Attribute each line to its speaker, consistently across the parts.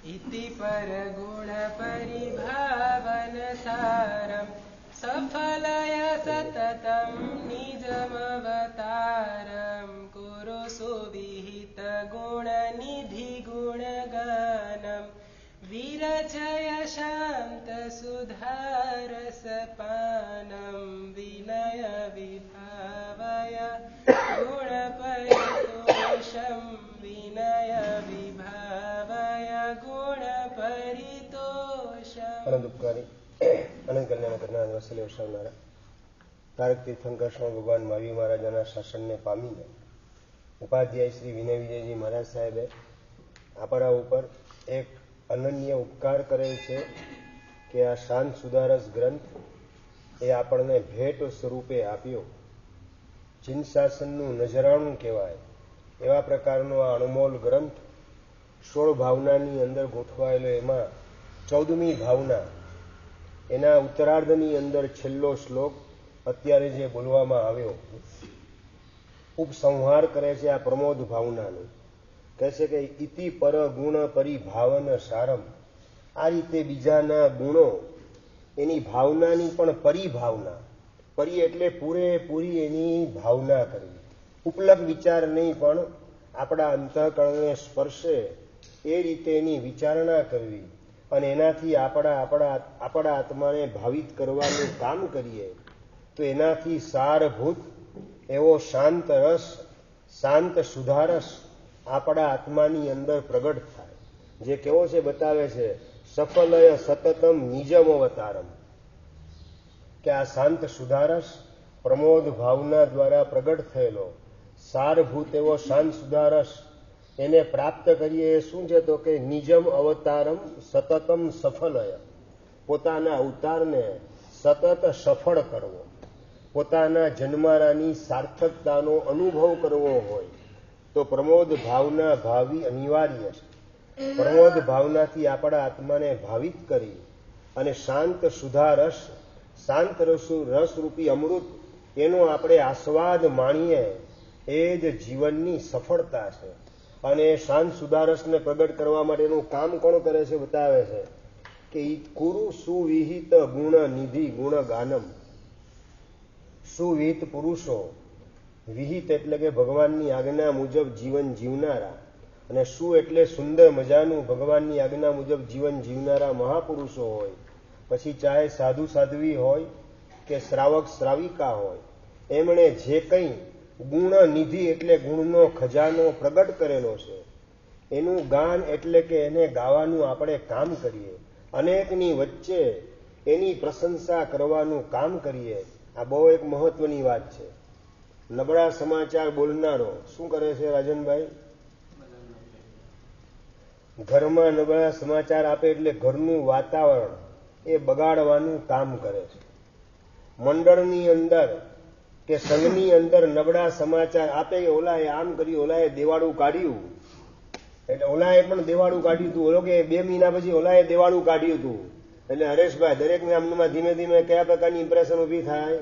Speaker 1: इति परगुणपरिभावनसारं सफलय सततं निजमवतारं कुरु सुविहितगुणनिधिगुणगानं विरचय शान्तसुधारसपानं विनय विभावय गुणपरितोषं विनय विभावय गुणपरितोषम्।
Speaker 2: અનંતકારી અનંત કલ્યાણ કરનાર વસલે વસાવનારા તારક તીર્થંકર સ્વામી ભગવાન મહાવીર મહારાજાના શાસનને પામીને ઉપાધ્યાય શ્રી વિનય વિજયજી મહારાજ સાહેબે આપણા ઉપર એક અનન્ય ઉપકાર કરેલ છે કે આ શાંત સુધારસ ગ્રંથ એ આપણને ભેટ સ્વરૂપે આપ્યો. જીન શાસનનું નજરાણું કહેવાય એવા પ્રકારનો આ અણમોલ ગ્રંથ 16 ભાવનાની અંદર ગોઠવાયેલો. એમાં 14મી ભાવના એના ઉત્તરાર્ધની અંદર છેલ્લો શ્લોક અત્યારે જે બોલવામાં આવ્યો ઉપસંહાર કરે છે આ પ્રમોદ ભાવનાનું. કહે છે કે ઇતિ પર ગુણ પરિભાવન સારમ. આ રીતે બીજાના ગુણો એની ભાવનાની પણ પરિભાવના, પરી એટલે પૂરેપૂરી એની ભાવના કરવી, ઉપલક વિચાર નહીં પણ આપણા અંતઃકરણને સ્પર્શે એ રીતે એની વિચારણા કરવી અને એનાથી આપણા આત્માને ભાવિત કરવાનું કામ કરીએ તો એનાથી સારભૂત એવો શાંત રસ, શાંત સુધારસ આપણા આત્માની અંદર પ્રગટ થાય. જે કેવો છે બતાવે છે, સફલય સતતમ નિજમ અવતારમ, કે આ શાંત સુધારસ પ્રમોદ ભાવના દ્વારા પ્રગટ થયેલો સારભૂત એવો શાંત સુધારસ એને પ્રાપ્ત કરીએ. એ શું છે તો કે નિજમ અવતારમ સતતમ સફલય, પોતાના અવતારને સતત સફળ કરવો, પોતાના જન્મારાની સાર્થકતાનો અનુભવ કરવો હોય તો પ્રમોદ ભાવના ભાવી અનિવાર્ય છે. પ્રમોદ ભાવનાથી આપણા આત્માને ભાવિત કરી અને શાંત સુધારસ, શાંત રસરૂપી અમૃત એનો આપણે આસ્વાદ માણીએ એ જ જીવનની સફળતા છે. અને શાંત સુધારસને પ્રગટ કરવા માટેનું કામ કોણ કરે છે બતાવે છે કે કુરુ સુવિહિત ગુણ નિધિ ગુણ ગાનમ. સુવિહિત પુરુષો, વિહિત એટલે કે ભગવાનની આજ્ઞા મુજબ જીવન જીવનારા, અને સુ એટલે સુંદર મજાનું ભગવાનની આજ્ઞા મુજબ જીવન જીવનારા મહાપુરુષો હોય, પછી ચાહે સાધુ સાધ્વી હોય કે શ્રાવક શ્રાવિકા હોય, એમણે જે કંઈ ગુણ નિધિ એટલે ગુણનો ખજાનો પ્રગટ કરેલો છે એનું ગાન એટલે કે એને ગાવાનું આપણે કામ કરીએ, અનેકની વચ્ચે એની પ્રશંસા કરવાનું કામ કરીએ. આ બહુ એક મહત્વની વાત છે. નબળા સમાચાર બોલનારો શું કરે છે રાજનભાઈ? ઘરમાં નબળા સમાચાર આપે એટલે ઘરનું વાતાવરણ એ બગાડવાનું કામ કરે છે. મંડળની અંદર કે સંઘની અંદર નબળા સમાચાર આપે કે ઓલાએ આમ કર્યું, ઓલાએ દેવાળું કાઢ્યું, એટલે ઓલાએ પણ દેવાળું કાઢ્યું હતું, ઓલો કે 2 મહિના પછી ઓલાએ દેવાળું કાઢ્યું હતું. એટલે હરેશભાઈ દરેક નામમાં ધીમે ધીમે કયા પ્રકારની ઇમ્પ્રેશન ઊભી થાય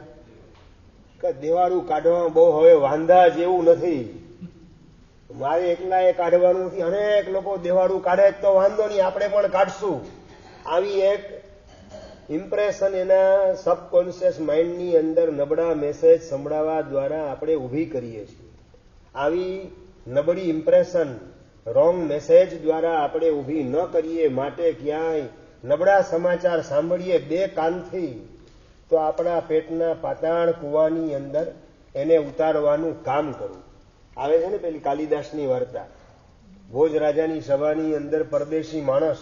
Speaker 2: કે દેવાળું કાઢવામાં બહુ હવે વાંધા જેવું નથી, મારે એકલાએ કાઢવાનું નથી, અનેક લોકો દેવાળું કાઢે તો વાંધો નહીં, આપણે પણ કાઢશું. આવી એક ઇમ્પ્રેશન એના સબકોન્શિયસ માઇન્ડની અંદર નબળા મેસેજ સંભળાવવા દ્વારા આપણે ઊભી કરીએ છીએ. આવી નબળી ઇમ્પ્રેશન રોંગ મેસેજ દ્વારા આપણે ઊભી ન કરીએ માટે ક્યાંય નબળા સમાચાર સાંભળીએ 2 કાનથી તો આપણા પેટના પાતાળ કૂવાની અંદર એને ઉતારવાનું કામ કરવું. આવે છે ને પેલી કાલિદાસની વાર્તા, ભોજ રાજાની સભાની અંદર પરદેશી માણસ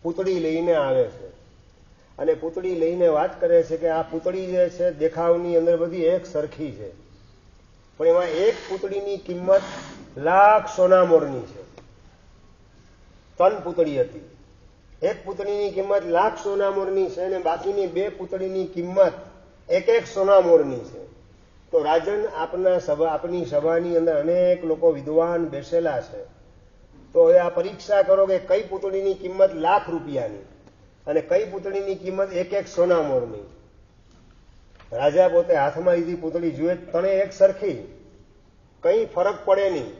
Speaker 2: પૂતળી લઈને આવે છે અને પૂતળી લઈને વાત કરે છે કે આ પૂતળી જે છે દેખાવની અંદર બધી એક સરખી છે, પણ એમાં એક પૂતળીની કિંમત લાખ સોનામોરની છે. 3 પૂતળી હતી, એક પૂતળીની કિંમત લાખ સોનામોરની છે અને બાકીની 2 પૂતળીની કિંમત 1 સોનામોરની છે. તો રાજન આપની સભાની અંદર અનેક લોકો વિદ્વાન બેસેલા છે, તો હવે આ પરીક્ષા કરો કે કઈ પૂતળીની કિંમત લાખ રૂપિયાની અને કઈ પૂતળીની કિંમત 1 સોનામોરની. રાજા પોતે હાથમાં લીધી પૂતળી જુએ, ત્રણે એક સરખી, કઈ ફરક પડે નહીં.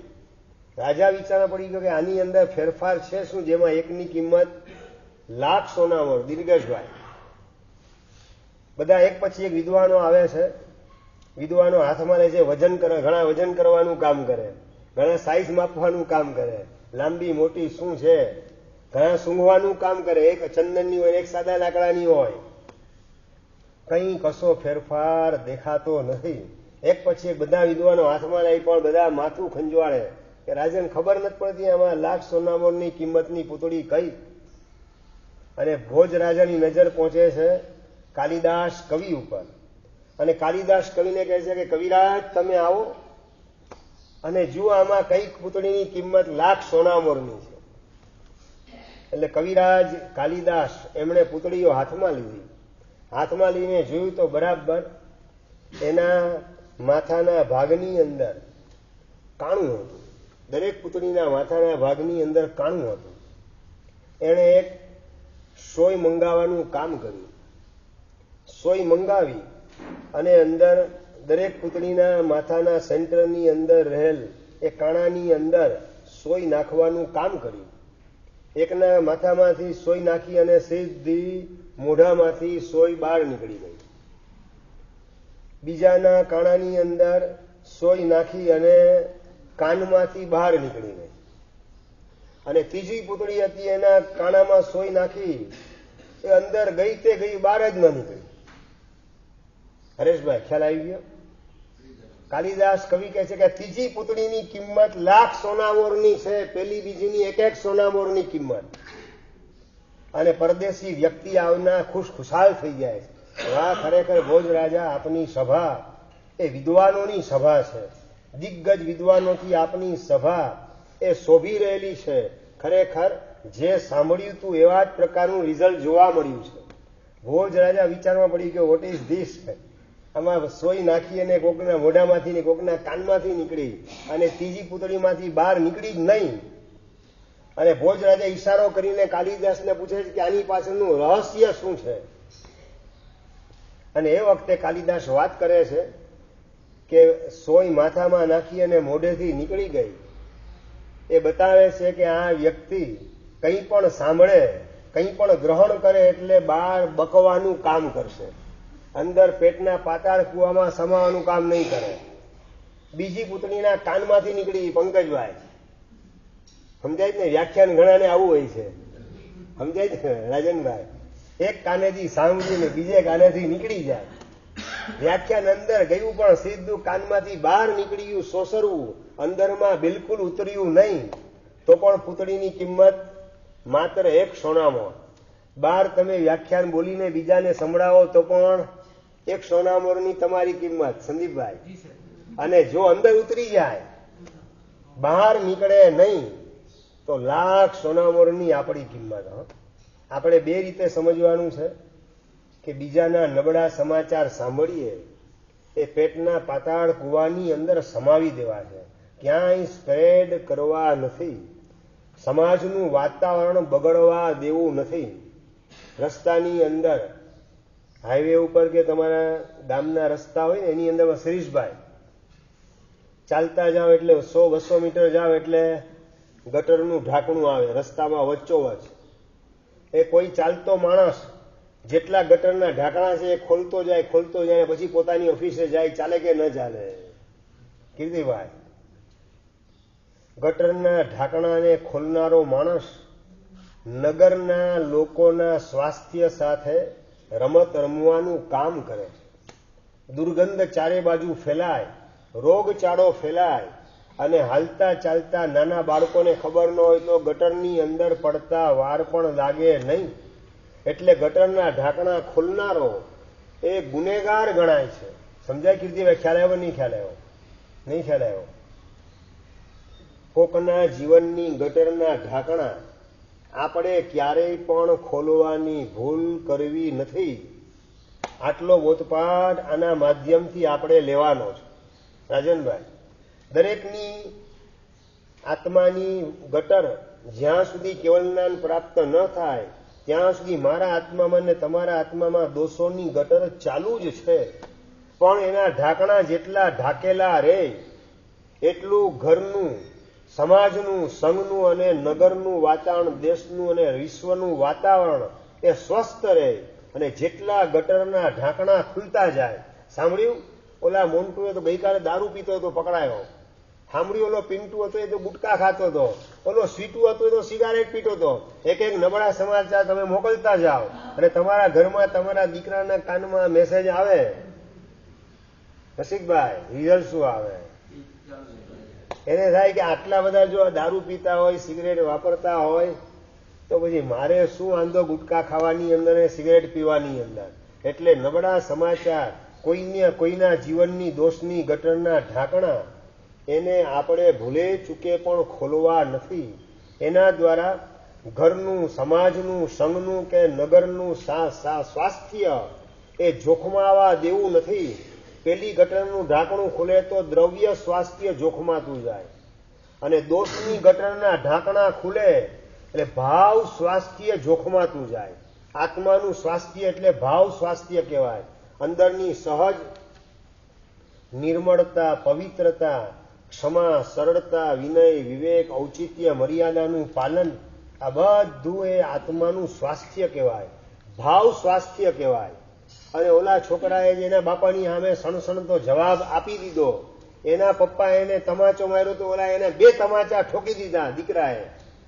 Speaker 2: રાજા વિચારવા પડી ગયો કે આની અંદર ફેરફાર છે શું, જેમાં એકની કિંમત લાખ સોનામોર. દીર્ઘેશભાઈ, બધા એક પછી એક વિદ્વાનો આવે છે. વિદ્વાનો હાથમાં લે છે, વજન કરે, ઘણા વજન કરવાનું કામ કરે, ઘણા સાઈઝ માપવાનું કામ કરે, લાંબી મોટી શું છે, ઘણા સૂંઘવાનું કામ કરે, એક ચંદનની હોય એક સાદા લાકડાની હોય. કઈ કશો ફેરફાર દેખાતો નથી. એક પછી એક બધા વિદ્વાનો હાથમાં લઈ પણ બધા માથું ખંજવાળે કે રાજન ખબર નથી પડતી આમાં લાખ સોનામોરની કિંમતની પૂતળી કઈ. અને ભોજ રાજાની નજર પહોંચે છે કાલિદાસ કવિ ઉપર, અને કાલિદાસ કવિને કહે છે કે કવિરાજ તમે આવો અને જુઓ આમાં કઈ પૂતળીની કિંમત લાખ સોનામોરની છે. એટલે કવિરાજ કાલિદાસ એમણે પૂતળીઓ હાથમાં લીધી. હાથમાં લઈને જોયું તો બરાબર એના માથાના ભાગની અંદર કાણું હતું. દરેક પૂતળીના માથાના ભાગની અંદર કાણું હતું. એણે એક સોય મંગાવવાનું કામ કર્યું. સોય મંગાવી અને અંદર દરેક પૂતળીના માથાના સેન્ટરની અંદર રહેલ એ કાણાની અંદર સોય નાખવાનું કામ કર્યું. એકના માથામાંથી સોય નાખી અને સીધી મોઢામાંથી સોય બહાર નીકળી ગઈ. બીજાના કાણાની અંદર સોય નાખી અને કાનમાંથી બહાર નીકળી ગઈ. અને ત્રીજી પૂતળી હતી એના કાણામાં સોય નાખી એ અંદર ગઈ તે ગઈ, બહાર જ ન નીકળી. હરેશભાઈ ખ્યાલ આવી ગયો? કાલિદાસ કવિ કહે છે કે ત્રીજી પૂતળીની કિંમત લાખ સોનામોરની છે, પેલી બીજીની એક એક સોનામોરની કિંમત. અને પરદેશી વ્યક્તિ આવનાર ખુશખુશાલ થઈ જાય છે. વાહ, ખરેખર ભોજ રાજા આપની સભા એ વિદ્વાનોની સભા છે. દિગ્ગજ વિદ્વાનોથી આપની સભા એ શોભી રહેલી છે. ખરેખર જે સાંભળ્યું તું એવા જ પ્રકારનું રિઝલ્ટ જોવા મળ્યું છે. ભોજ રાજા વિચારમાં પડી ગયો વોટ ઇઝ ધીસ. આમાં સોય નાખી અને કોકના મોઢામાંથી ને કોકના કાનમાંથી નીકળી અને ત્રીજી પૂતળીમાંથી બહાર નીકળી જ નહીં. અને ભોજ રાજા ઈશારો કરીને કાલિદાસને પૂછે છે કે આની પાછળનું રહસ્ય શું છે. અને એ વખતે કાલિદાસ વાત કરે છે કે સોય માથામાં નાખી અને મોઢેથી નીકળી ગઈ. એ બતાવે છે કે આ વ્યક્તિ કંઈ પણ સાંભળે, કંઈ પણ ગ્રહણ કરે એટલે બહાર બકવાનું કામ કરશે, અંદર પેટના પાતાળ કૂવામાં સમાવાનું કામ નહીં કરે. બીજી પૂતળીના કાનમાંથી નીકળી. પંકજભાઈ સમજાય જ ને? વ્યાખ્યાન ઘણાને આવું હોય છે, સમજાય છે રાજનભાઈ? એક કાનેથી સાંભળીને બીજે કાનેથી નીકળી જાય. વ્યાખ્યાન અંદર ગયું પણ સીધું કાનમાંથી બહાર નીકળી ગયું, સોસરવું, અંદરમાં બિલકુલ ઉતર્યું નહીં. તો પણ પૂતળીની કિંમત માત્ર એક સોનામોર. બહાર તમે વ્યાખ્યાન બોલીને બીજાને સંભળાવો તો પણ એક સોનામોરની તમારી કિંમત, સંદીપભાઈ. અને જો અંદર ઉતરી જાય, બહાર નીકળે નહીં, તો લાખ સોનામોરની આપણી કિંમત. આપણે બે રીતે સમજવાનું છે કે બીજાના નબળા સમાચાર સાંભળીએ એ પેટના પાતાળ કૂવાની અંદર સમાવી દેવા છે, ક્યાંય સ્પ્રેડ કરવા નથી. સમાજનું વાતાવરણ બગડવા દેવું નથી. રસ્તાની અંદર હાઈવે ઉપર કે તમારા ગામના રસ્તા હોય ને એની અંદર શિરીષભાઈ ચાલતા જાઓ એટલે 100-200 મીટર જાઓ એટલે ગટરનું ઢાંકણું આવે રસ્તામાં વચ્ચોવચ. એ કોઈ ચાલતો માણસ જેટલા ગટરના ઢાંકણા છે એ ખોલતો જાય પછી પોતાની ઓફિસે જાય, ચાલે કે ન ચાલે? કીર્તિભાઈ, ગટરના ઢાંકણાને ખોલનારો માણસ નગરના લોકોના સ્વાસ્થ્ય સાથે રમત રમવાનું કામ કરે છે. દુર્ગંધ ચારે બાજુ ફેલાય, રોગચાળો ફેલાય, અને હાલતા ચાલતા નાના બાળકોને ખબર ન હોય તો ગટરની અંદર પડતા વાર પણ લાગે નહીં. એટલે ગટરના ઢાંકણા ખોલનારો એ ગુનેગાર ગણાય છે. સમજાય કીર્તિભાઈ? ખ્યાલ આવ્યો? નહીં ખ્યાલ આવ્યો? નહીં ખ્યાલ આવ્યો? કોકના જીવનની ગટરના ઢાંકણા આપણે ક્યારેય પણ ખોલવાની ભૂલ કરવી નથી. આટલો બોધપાઠ આના માધ્યમથી આપણે લેવાનો છે. રાજનભાઈ, દરેકની આત્માની ગટર જ્યાં સુધી કેવલ જ્ઞાન પ્રાપ્ત ન થાય ત્યાં સુધી મારા આત્મામાં અને તમારા આત્મામાં દોષોની ગટર ચાલુ જ છે. પણ એના ઢાંકણા જેટલા ઢાંકેલા રહે એટલું ઘરનું સમાજનું, સંઘનું અને નગરનું વાતાવરણ, દેશનું અને વિશ્વનું વાતાવરણ એ સ્વસ્થ રહે અને જેટલા ગટરના ઢાંકણા ખુલતા જાય. સાંભળ્યું? ઓલા મોન્ટુએ તો ગઈકાલે દારૂ પીતો હતો, પકડાયો. સાંભળ્યું? ઓલો પિન્ટુ હતો એ તો ગુટકા ખાતો હતો. ઓલો સ્વીટુ હતો એ તો સિગારેટ પીતો હતો. એક એક નબળા સમાચાર તમે મોકલતા જાઓ અને તમારા ઘરમાં તમારા દીકરાના કાનમાં મેસેજ આવે, રસિકભાઈ રિઝલ્ટ શું આવે? એને થાય કે આટલા બધા જો દારૂ પીતા હોય, સિગરેટ વાપરતા હોય તો પછી મારે શું વાંધો ગુટકા ખાવાની અંદર ને સિગરેટ પીવાની અંદર. એટલે નબળા સમાચાર, કોઈના જીવનની દોષની ગટરના ઢાંકણા એને આપણે ભૂલે ચૂકે પણ ખોલવા નથી. એના દ્વારા ઘરનું, સમાજનું, સંઘનું કે નગરનું સ્વાસ્થ્ય એ જોખમાવા દેવું નથી. પેલી ગટરનું ઢાંકણું ખુલે તો દ્રવ્ય સ્વાસ્થ્ય જોખમાતું જાય અને દોષની ગટરના ઢાંકણા ખુલે એટલે ભાવ સ્વાસ્થ્ય જોખમાતું જાય. આત્માનું સ્વાસ્થ્ય એટલે ભાવ સ્વાસ્થ્ય કહેવાય. અંદરની સહજ નિર્મળતા, પવિત્રતા, ક્ષમા, સરળતા, વિનય, વિવેક, ઔચિત્ય, મર્યાદાનું પાલન, આ બધું એ આત્માનું સ્વાસ્થ્ય કહેવાય, ભાવ સ્વાસ્થ્ય કહેવાય. અને ઓલા છોકરાએ જેના બાપાની સામે સણસણતો જવાબ આપી દીધો, એના પપ્પા એને તમાચો માર્યો તો ઓલા એને 2 તમાચા ઠોકી દીધા દીકરાએ.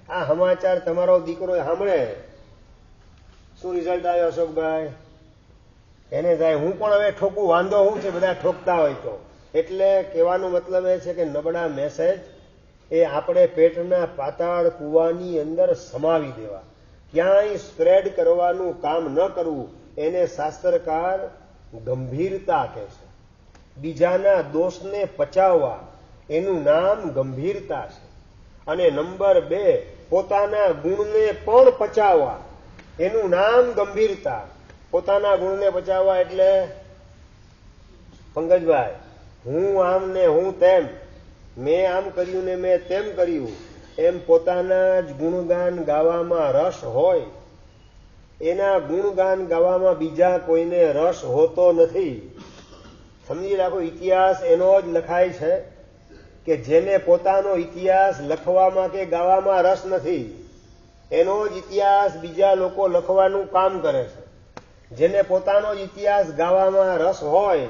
Speaker 2: આ સમાચાર તમારો દીકરો સાંભળે, શું રિઝલ્ટ આવ્યો અશોકભાઈ? એને થાય હું પણ હવે ઠોકું, વાંધો શું છે બધા ઠોકતા હોય તો. એટલે કહેવાનો મતલબ એ છે કે નબળા મેસેજ એ આપણે પેટના પાતાળ કૂવાની અંદર સમાવી દેવા, ક્યાંય સ્પ્રેડ કરવાનું કામ ન કરવું. એને શાસ્ત્રકાર ગંભીરતા કહે છે. બીજાના દોષને પચાવવા એનું નામ ગંભીરતા છે. અને નંબર 2, પોતાના ગુણને પણ પચાવવા એનું નામ ગંભીરતા. પોતાના ગુણને પચાવવા એટલે પંકજભાઈ, હું આમ ને હું તેમ, મેં આમ કર્યું ને મેં તેમ કર્યું, એમ પોતાના જ ગુણગાન ગાવામાં રસ હોય, એના ગુણગાન ગાવામાં બીજા કોઈને રસ હોતો નથી. સમજી રાખો, ઇતિહાસ એનો જ લખાય છે કે જેને પોતાનો ઇતિહાસ લખવામાં કે ગાવામાં રસ નથી, એનો જ ઇતિહાસ બીજા લોકો લખવાનું કામ કરે છે. જેને પોતાનો જ ઇતિહાસ ગાવામાં રસ હોય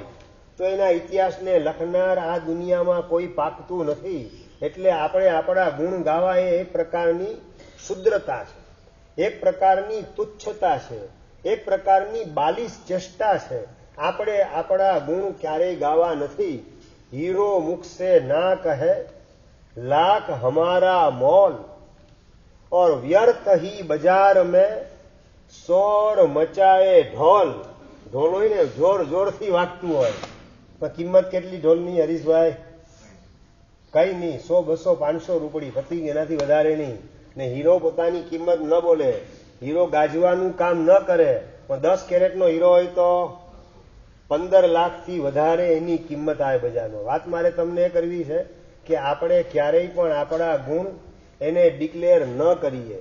Speaker 2: તો એના ઇતિહાસને લખનાર આ દુનિયામાં કોઈ પાકતું નથી. એટલે આપણે આપણા ગુણ ગાવા એ એક પ્રકારની શુદ્રતા છે, એક પ્રકારની તુચ્છતા છે, એક પ્રકારની બાલિશ ચેષ્ટા છે. આપણે આપણા ગુણ ક્યારેય ગાવા નથી. હીરો મુખ સે ના કહે લાખ હમારા મોલ और व्यर्थ ही बाजार में शोर मचाए ढोल. ઢોલ હોય ને જોર જોરથી વાગતું હોય, પણ કિંમત કેટલી ઢોલની હરીશભાઈ? કઈ નહીં, 100, 200, 500 રૂપિયા પતી, એનાથી વધારે નહીં. ને હીરો પોતાની કિંમત ન બોલે, હીરો ગાજવાનું કામ ન કરે, પણ 10 કેરેટનો હીરો હોય તો 15 લાખથી વધારે એની કિંમત આવે બજારમાં. વાત મારે તમને એ કરવી છે કે આપણે ક્યારેય પણ આપણા ગુણ એને ડિક્લેર ન કરીએ.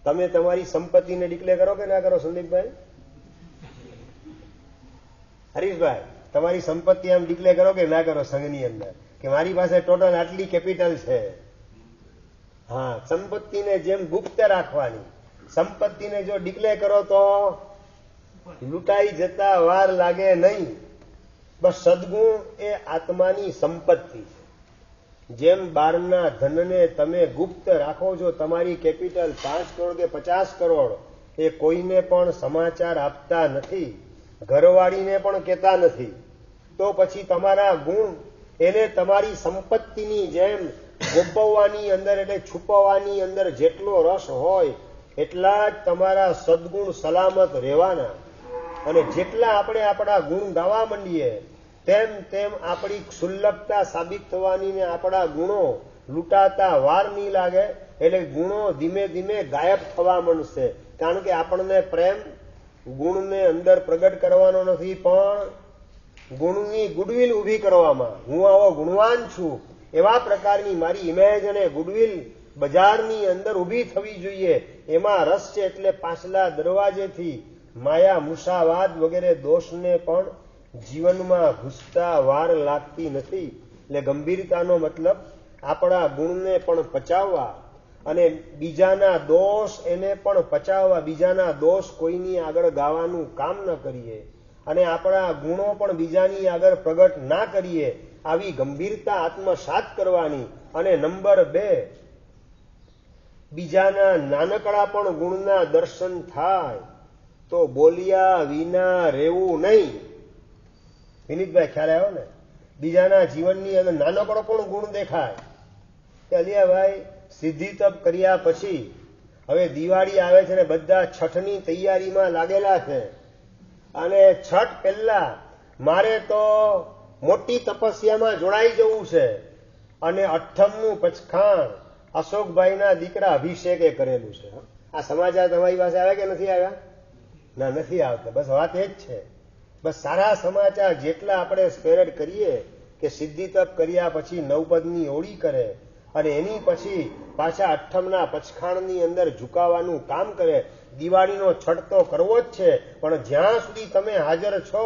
Speaker 2: તમે તમારી સંપત્તિને ડિક્લેર કરો કે ના કરો સંદીપભાઈ? હરીશભાઈ, તમારી સંપત્તિ આમ ડિક્લેર કરો કે ના કરો સંઘની અંદર કે મારી પાસે ટોટલ આટલી કેપિટલ છે? હા, સંપત્તિને જેમ ગુપ્ત રાખવાની. સંપત્તિને જો ડિક્લેર કરો તો લૂંટાઈ જતા વાર લાગે નહીં. બસ સદગુણ એ આત્માની સંપત્તિ છે. જેમ બહારના ધનને તમે ગુપ્ત રાખો છો, તમારી કેપિટલ 5 કરોડ કે 50 કરોડ એ કોઈને પણ સમાચાર આપતા નથી, ઘરવાળીને પણ કહેતા નથી, તો પછી તમારા ગુણ એને તમારી સંપત્તિની જેમ ગોપવવાની અંદર એટલે છુપાવવાની અંદર જેટલો રસ હોય એટલા જ તમારા સદગુણ સલામત રહેવાના. અને જેટલા આપણે આપણા ગુણ ગાવા માંડીએ તેમ તેમ આપણી ક્ષુલ્લકતા સાબિત થવાની ને આપણા ગુણો લૂંટાતા વાર નહીં લાગે. એટલે ગુણો ધીમે ધીમે ગાયબ થવા માંડશે. કારણ કે આપણને પ્રેમ ગુણને અંદર પ્રગટ કરવાનો નથી, પણ ગુણની ગુડવિલ ઊભી કરવામાં. હું આવો ગુણવાન છું એવા પ્રકારની મારી ઇમેજ અને ગુડવિલ બજારની અંદર ઊભી થવી જોઈએ. એમાં રસ છે. એટલે પાછલા દરવાજેથી માયા, મુસાવાદ વગેરે દોષને પણ જીવનમાં ઘૂસતા વાર લાગતી નથી. એટલે ગંભીરતાનો મતલબ આપણા ગુણને પણ પચાવવા અને બીજાના દોષ એને પણ પચાવવા, બીજાના દોષ કોઈની આગળ ગાવાનું કામ ન કરીએ અને આપણા ગુણો પણ બીજાની આગળ પ્રગટ ના કરીએ, આવી ગંભીરતા આત્મસાત કરવાની. અને નંબર 2, બીજાના નાનકડા પણ ગુણના દર્શન થાય તો બોલ્યા વિના રહેવું નહીં. વિનીતભાઈ, ખ્યાલ આવ્યો ને? બીજાના જીવનની અંદર નાનકડો પણ ગુણ દેખાય કે અલિયાભાઈ સિદ્ધિ તપ કર્યા પછી હવે દિવાળી આવે છે ને બધા છઠની તૈયારીમાં લાગેલા છે અને છઠ પહેલા મારે તો મોટી તપસ્યામાં જોડાઈ જવું છે અને અઠ્ઠમનું પચખાણ અશોકભાઈના દીકરા અભિષેકે કરેલું છે. આ સમાચાર તમારી પાસે આવ્યા કે નથી આવ્યા? ના, નથી આવતા. બસ વાત એ જ છે. બસ સારા સમાચાર જેટલા આપણે સ્પ્રેડ કરીએ કે સિદ્ધિ તપ કર્યા પછી નવપદની ઓળી કરે અને એની પછી પાછા અઠ્ઠમના પચખાણની અંદર ઝુકાવાનું કામ કરે. દિવાળીનો છઠ તો કરવો જ છે, પણ જ્યાં સુધી તમે હાજર છો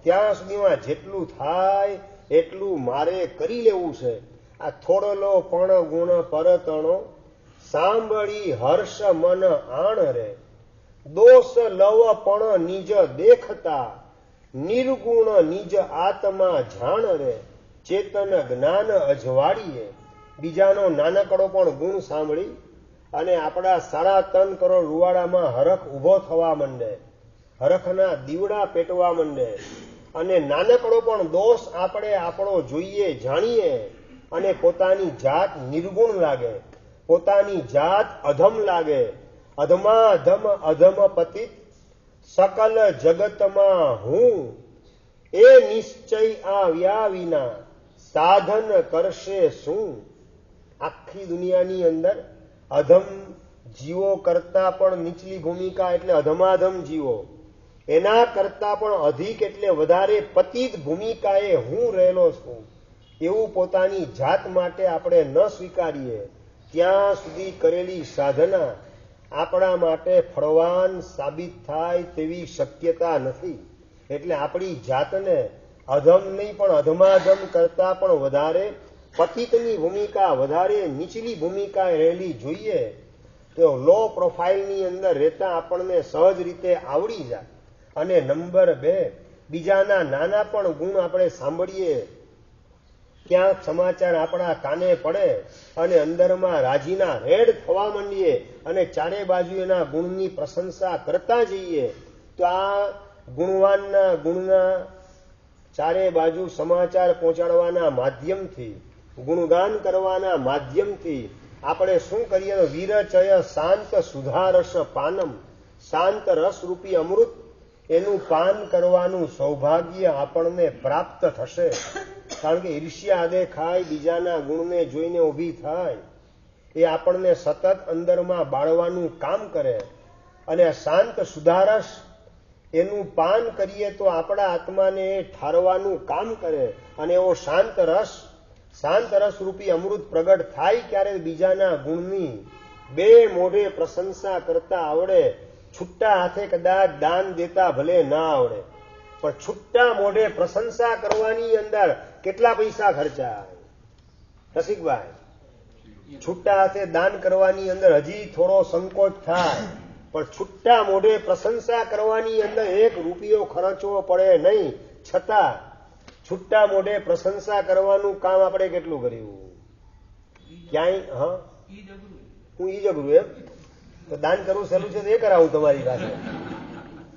Speaker 2: ત્યાં સુધીમાં જેટલું થાય એટલું મારે કરી લેવું છે. આ થોડલો પણ ગુણ પરતણો સાંભળી હર્ષ મન આણ રે, દોષ લવ પણ નિજ દેખતા નિર્ગુણ નિજ આત્મા જાણ રે, ચેતન જ્ઞાન અજવાળીએ. બીજાનો નાનકડો પણ ગુણ સાંભળી અને આપણા 3.5 કરોડ રૂવાડામાં હરખ ઉભો થવા માંડે, હરખના દીવડા પેટવા માંડે અને નાનકડો પણ દોષ આપણે આપણો જોઈએ જાણીએ અને પોતાની જાત નિર્ગુણ લાગે, પોતાની જાત અધમ લાગે, અધમાધમ અધમ પતિત સકલ જગતમાં હું, એ નિશ્ચય આવ્યા વિના સાધન કરશે શું. આખી દુનિયાની અંદર અધમ જીવો કરતા પણ નીચલી ભૂમિકા એટલે અધમાધમ જીવો, એના કરતા પણ અધિક એટલે વધારે પતિત ભૂમિકાએ હું રહેલો છું એવું પોતાની જાત માટે આપણે ન સ્વીકારીએ ત્યાં સુધી કરેલી સાધના આપણા માટે ફળવાન સાબિત થાય તેવી શક્યતા નથી. એટલે આપણી જાતને અધમ નહીં પણ અધમાધમ કરતા પણ વધારે પતિતની ભૂમિકા, વધારે નીચલી ભૂમિકા રહેલી જોઈએ તો લો પ્રોફાઇલની અંદર રહેતા આપણને સહજ રીતે આવડી જાય. અને નંબર 2, બીજાના નાના પણ ગુણ આપણે સાંભળીએ, ક્યાંક સમાચાર આપણા કાને પડે અને અંદરમાં રાજીના રેડ થવા માંડીએ અને ચારે બાજુ એના ગુણની પ્રશંસા કરતા જઈએ તો આ ગુણવાનના ગુણના ચારે બાજુ સમાચાર પહોંચાડવાના માધ્યમથી, ગુણગાન કરવાના માધ્યમથી આપણે શું કરીએ? વીરચય શાંત સુધારસ પાનમ, શાંત રસ રૂપી અમૃત, એનું પાન કરવાનું સૌભાગ્ય આપણને પ્રાપ્ત થશે. કારણ કે ઈર્ષ્યા દેખાય, બીજાના ગુણને જોઈને ઊભી થાય, એ આપણને સતત અંદરમાં બાળવાનું કામ કરે અને શાંત સુધારસ એનું પાન કરીએ તો આપણા આત્માને ઠારવાનું કામ કરે અને એવો શાંત રસ રૂપી અમૃત પ્રગટ થાય ક્યારે? બીજાના ગુણની 2 મોઢે પ્રશંસા કરતા આવડે. છૂટા હાથે કદાચ દાન દેતા ભલે ના આવડે, પણ છૂટા મોઢે પ્રશંસા કરવાની અંદર કેટલા પૈસા ખર્ચાય? રસિકભાઈ, છૂટા હાથે દાન કરવાની અંદર હજી થોડો સંકોચ થાય, પણ છૂટા મોઢે પ્રશંસા કરવાની અંદર 1 રૂપિયો ખર્ચવો પડે નહીં. છતાં છૂટા મોઢે પ્રશંસા કરવાનું કામ આપણે કેટલું કર્યું? ક્યાંય? હા, હું ઈ જ અઘરું એમ તો દાન કરવું સહેલું છે તો એ કરાવું તમારી પાસે.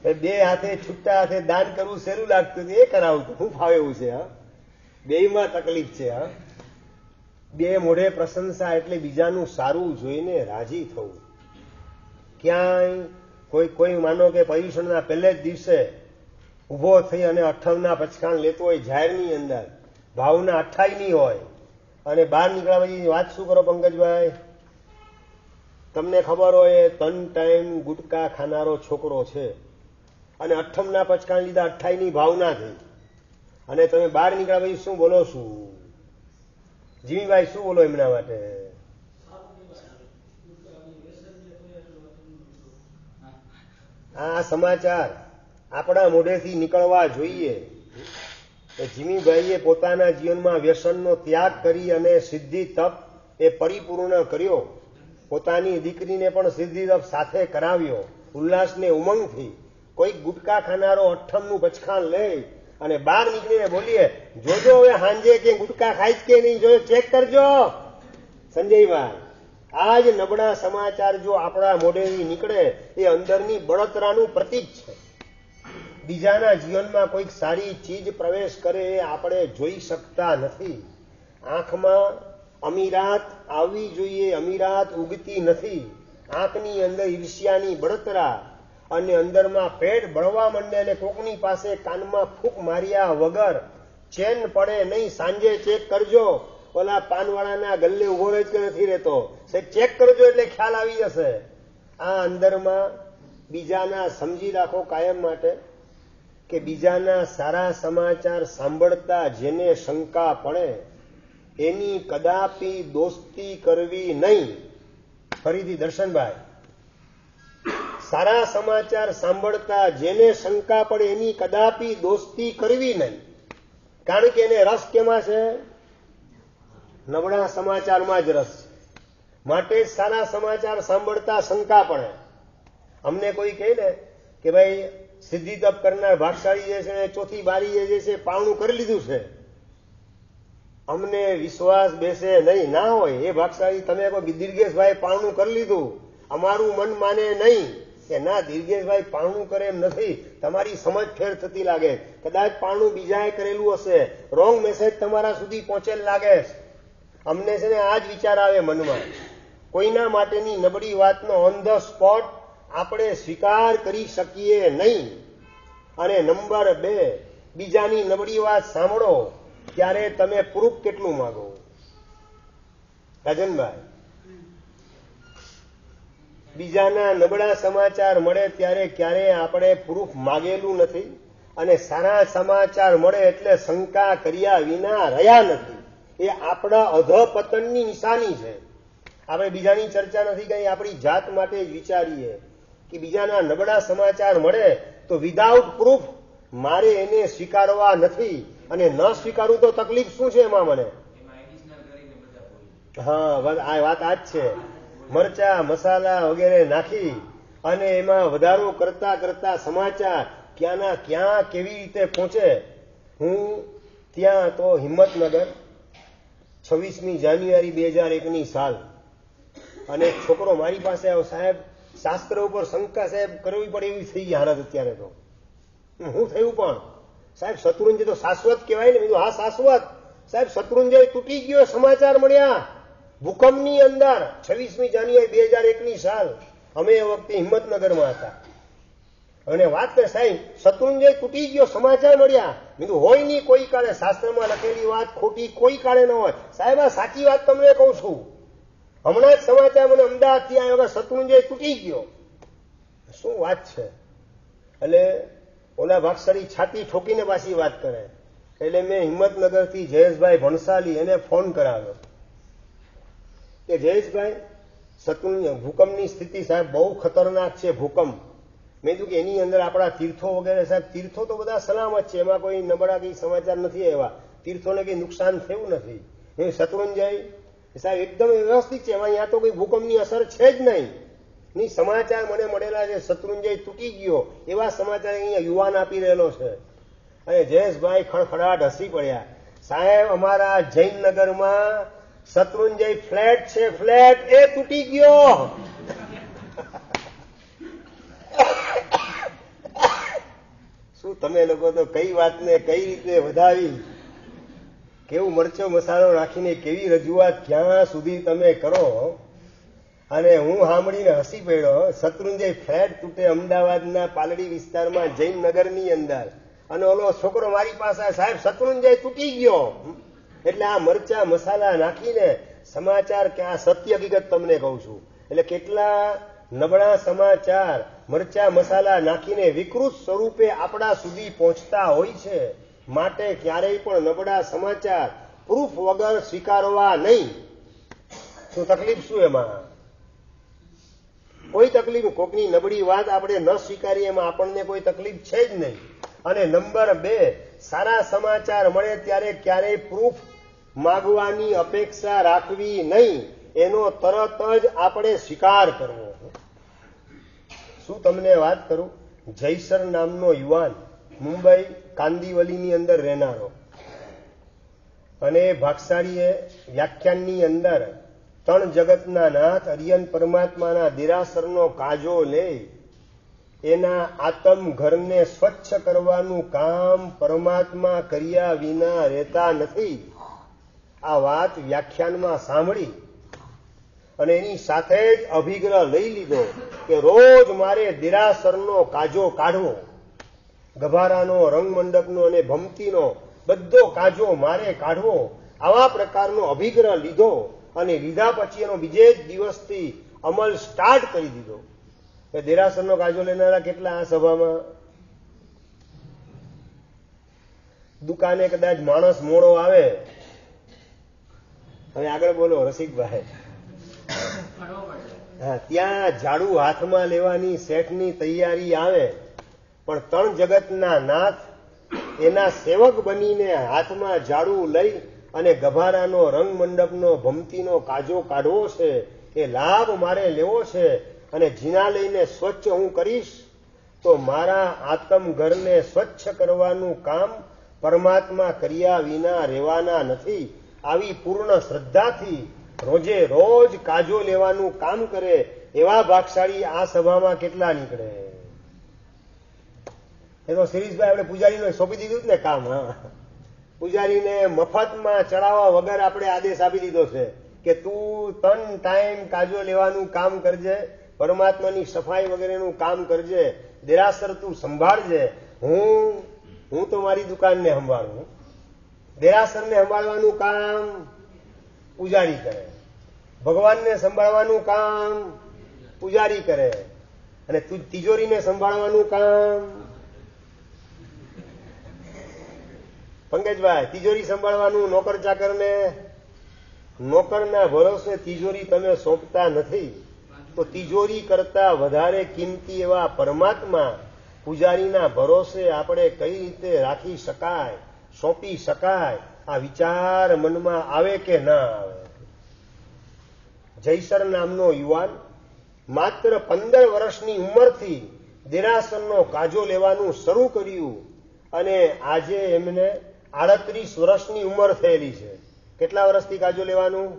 Speaker 2: 2 હાથે છૂટા હાથે દાન કરવું સહેલું લાગતું એ કરાવું તો હું ફાવે એવું છે. હા, 2માં તકલીફ છે. હા, 2 મોઢે પ્રશંસા એટલે બીજાનું સારું જોઈને રાજી થવું. ક્યાંય કોઈ માનો કે પર્યુષણના પહેલે જ દિવસે ઉભો થઈ અને અઠ્ઠમના પચખાણ લેતો હોય જાહેરની અંદર, ભાવના 28ની હોય અને બહાર નીકળ્યા પછી વાત શું કરો પંકજભાઈ? તમને ખબર હોય 3 ટાઈમ ગુટકા ખાનારો છોકરો છે અને અઠ્ઠમના પચખાણ લીધા, 28ની ભાવના થઈ અને તમે બહાર નીકળ્યા પછી શું બોલો? શું જીવીભાઈ શું બોલો એમના માટે? આ સમાચાર આપણા મોઢેથી નીકળવા જોઈએ. જીમીભાઈએ પોતાના જીવનમાં વ્યસનનો ત્યાગ કરી અને સિદ્ધિ તપ એ પરિપૂર્ણ કર્યો. પોતાની દીકરીને પણ સિદ્ધિ સાથે કરાવ્યો. ઉલ્લાસને ઉમંગથી કોઈક ગુટકા ખાનારો અઠ્ઠમનું બચખાણ લઈ અને બહાર નીકળીને બોલીએ, જોજો હવે હાંજે કે ગુટકા ખાઈ કે નહીં, જોજો ચેક કરજો. સંજયભાઈ, આ જ નબળા સમાચાર જો આપણા મોઢેથી નીકળે એ અંદરની બળતરાનું પ્રતીક છે. બીજાના જીવનમાં કોઈક સારી ચીજ પ્રવેશ કરે એ આપણે જોઈ શકતા નથી. આંખમાં અમીરાત આવવી જોઈએ, અમીરાત ઉગતી નથી. આંખની અંદર ઈર્ષ્યાની બળતરા અને અંદરમાં પેટ બળવા માંડે અને કોકની પાસે કાનમાં ફૂંક માર્યા વગર ચેન પડે નહીં. સાંજે ચેક કરજો, ઓલા પાનવાળાના ગલ્લે ઉભો રહે કે નથી રહેતો, ચેક કરજો એટલે ખ્યાલ આવી જશે. આ અંદરમાં બીજાના સમજી રાખો કાયમ માટે કે બીજાના સારા સમાચાર સાંભળતા જેને શંકા પડે એની કદાપી દોસ્તી કરવી નહીં. ફરીથી દર્શનભાઈ, સારા સમાચાર સાંભળતા જેને શંકા પડે એની કદાપી દોસ્તી કરવી નહીં. કારણ કે એને રસ કેમાં છે? નબળા સમાચારમાં જ રસ છે. માટે જ સારા સમાચાર સાંભળતા શંકા પડે. અમને કોઈ કહે ને કે ભાઈ સિદ્ધિ તપ કરનાર ભાગશાળી જે છે ચોથી બારી જે છે પાવણું કરી લીધું છે, અમને વિશ્વાસ બેસે નહીં. ના હોય એ ભાગશાળી, તમે કોઈ દીર્ઘેશભાઈ પાવણું કરી લીધું, અમારું મન માને નહીં કે ના દીર્ઘેશભાઈ પાવણું કરે એમ નથી, તમારી સમજ ફેર થતી લાગે. કદાચ પાવણું બીજાએ કરેલું હશે, રોંગ મેસેજ તમારા સુધી પહોંચેલ લાગે. અમને છે ને આ જ વિચાર આવે મનમાં. કોઈના માટેની નબળી વાતનો ઓન ધ સ્પોટ આપણે સ્વીકાર કરી શકીએ નહીં. અને નંબર 2, બીજાની નબળી વાત સાંભળો ત્યારે તમે પ્રૂફ કેટલું માંગો? રાજનભાઈ, બીજાના નબળા સમાચાર મળે ત્યારે ક્યારેય આપણે પ્રૂફ માગેલું નથી, અને સારા સમાચાર મળે એટલે શંકા કર્યા વિના રહ્યા નથી. એ આપણા અધપતનની નિશાની છે. આપણે બીજાની ચર્ચા નથી કરી, આપણી જાત માટે જ વિચારીએ કે બીજાના નબળા સમાચાર મળે તો વિધાઉટ પ્રૂફ મારે એને સ્વીકારવા નથી, અને ન સ્વીકારવું તો તકલીફ શું છે એમાં મને? હા, વાત આ જ છે. મરચા મસાલા વગેરે નાખી અને એમાં વધારો કરતા કરતા સમાચાર ક્યાંના ક્યાં કેવી રીતે પહોંચે. હું ત્યાં તો હિંમતનગર 26મી જાન્યુઆરી 2001ની સાલ, અને છોકરો મારી પાસે આવ્યો, સાહેબ શાસ્ત્ર ઉપર શંકા સાહેબ કરવી પડે એવી થઈ ગઈ હાલત અત્યારે. તો હું થયું પણ સાહેબ શત્રુંજય તો શાશ્વત કહેવાય ને. મેં કીધું હા શાશ્વત. સાહેબ શત્રુંજય તૂટી ગયો, સમાચાર મળ્યા ભૂકંપની અંદર. 26મી જાન્યુઆરી 2001ની સાલ, અમે એ વખતે હિંમતનગરમાં હતા. અને વાત કરે સાહેબ શત્રુંજય તૂટી ગયો, સમાચાર મળ્યા. મેં કીધું હોય નહીં કોઈ કાળે, શાસ્ત્રમાં લખેલી વાત ખોટી કોઈ કાળે ન હોય. સાહેબ આ સાચી વાત તમને કહું છું. હમણાં જ સમાચાર મને અમદાવાદથી આવ્યો, શત્રુંજય તૂટી ગયો. શું વાત છે? એટલે ઓલા ભાગશાળી છાતી ઠોકીને પાછી વાત કરે. એટલે મેં હિંમતનગરથી જયેશભાઈ ભણસાલી એને ફોન કરાવ્યો કે જયેશભાઈ શત્રુંજય ભૂકંપની સ્થિતિ સાહેબ બહુ ખતરનાક છે. ભૂકંપ. મેં કીધું કે એની અંદર આપણા તીર્થો વગેરે સાહેબ, તીર્થો તો બધા સલામત છે, એમાં કોઈ નબળા કઈ સમાચાર નથી આવ્યા, તીર્થોને કઈ નુકસાન થયું નથી. શત્રુંજય સાહેબ એકદમ વ્યવસ્થિત છે, એમાં અહીંયા તો કોઈ ભૂકંપની અસર છે જ નહીં. સમાચાર મને મળેલા છે શત્રુંજય તૂટી ગયો, એવા સમાચાર અહીંયા યુવાન આપી રહેલો છે. અને જયેશભાઈ ખડખડાટ હસી પડ્યા. સાહેબ અમારા જૈનનગરમાં શત્રુંજય ફ્લેટ છે, ફ્લેટ એ તૂટી ગયો. શું તમે લોકો તો કઈ વાતને કઈ રીતે વધાવી, કેવું મરચો મસાલો રાખીને કેવી રજૂઆત ક્યાં સુધી તમે કરો. અને હું સાંભળીને હસી પડ્યો. શત્રુંજય ફ્લેટ તૂટે અમદાવાદના પાલડી વિસ્તારમાં જૈનનગરની અંદર, અને ઓલો છોકરો મારી પાસે સાહેબ શત્રુંજય તૂટી ગયો. એટલે આ મરચા મસાલા નાખીને સમાચાર કે આ સત્ય હકીકત તમને કહું છું. એટલે કેટલા નબળા સમાચાર મરચા મસાલા નાખીને વિકૃત સ્વરૂપે આપણા સુધી પહોંચતા હોય છે. માટે ક્યારેય પણ નબળા સમાચાર પ્રૂફ વગર સ્વીકારવા નહીં. શું તકલીફ શું એમાં? કોઈ તકલીફ, કોકની નબળી વાત આપણે ન સ્વીકારીએ એમાં આપણને કોઈ તકલીફ છે જ નહીં. અને નંબર 2, સારા સમાચાર મળે ત્યારે ક્યારેય પ્રૂફ માગવાની અપેક્ષા રાખવી નહીં, એનો તરત જ આપણે સ્વીકાર કરવો. શું તમને વાત કરું, જયસર નામનો યુવાન મુંબઈ કાંદિવલીની અંદર રહેનારો, અને ભાગશાળીએ વ્યાખ્યાનની અંદર ત્રણ જગતના નાથ અરિયન પરમાત્માના દેરાસરનો કાજો લે એના આતમ ઘરને સ્વચ્છ કરવાનું કામ પરમાત્મા કર્યા વિના રહેતા નથી. આ વાત વ્યાખ્યાનમાં સાંભળી અને એની સાથે જ અભિગ્રહ લઈ લીધો કે રોજ મારે દેરાસરનો કાજો કાઢવો, ગભારાનો, રંગમંડપનો અને ભમતીનો બધો કાજો મારે કાઢવો. આવા પ્રકારનો અભિગ્રહ લીધો અને લીધા પછી એનો બીજે જ દિવસથી અમલ સ્ટાર્ટ કરી દીધો. દેરાસરનો કાજો લેનારા કેટલા આ સભામાં? દુકાને કદાચ માણસ મોડો આવે, હવે આગળ બોલો રસિકભાઈ, હા, ત્યાં ઝાડુ હાથમાં લેવાની શેઠની તૈયારી આવે, પણ ત્રણ જગતના નાથ એના સેવક બનીને હાથમાં ઝાડુ લઈ અને ગભારાનો, રંગમંડપનો, ભમતીનો કાજો કાઢવો છે, એ લાભ મારે લેવો છે અને જીના લઈને સ્વચ્છ હું કરીશ તો મારા આતમ ઘરને સ્વચ્છ કરવાનું કામ પરમાત્મા કર્યા વિના રહેવાના નથી. આવી પૂર્ણ શ્રદ્ધાથી રોજે રોજ કાજો લેવાનું કામ કરે એવા ભાગશાળી આ સભામાં કેટલા નીકળે? એ તો શિરીષભાઈ આપણે પૂજારીને સોંપી દીધું ને કામ. હા, પૂજારીને મફતમાં ચડાવવા વગર આપણે આદેશ આપી દીધો છે કે તું 3 ટાઈમ કાજો લેવાનું કામ કરજે, પરમાત્માની સફાઈ વગેરેનું કામ કરજે, દેરાસર તું સંભાળજે, હું તો મારી દુકાનને સંભાળું. દેરાસરને સંભાળવાનું કામ પૂજારી કરે, ભગવાનને સંભાળવાનું કામ પૂજારી કરે, અને તિજોરીને સંભાળવાનું કામ પંકજભાઈ, તિજોરી સંભાળવાનું નોકર ચાકરને. નોકરના ભરોસે તિજોરી તમે સોંપતા નથી તો તિજોરી કરતા વધારે કિંમતી એવા પરમાત્મા પૂજારીના ભરોસે આપણે કઈ રીતે રાખી શકાય, સોંપી શકાય? આ વિચાર મનમાં આવે કે ના આવે? જયસર નામનો યુવાન માત્ર 15 વર્ષની ઉંમરથી દેરાસરનો કાજો લેવાનું શરૂ કર્યું અને આજે એમને 38 વર્ષની ઉંમર થયેલી છે. કેટલા વર્ષથી કાજો લેવાનું?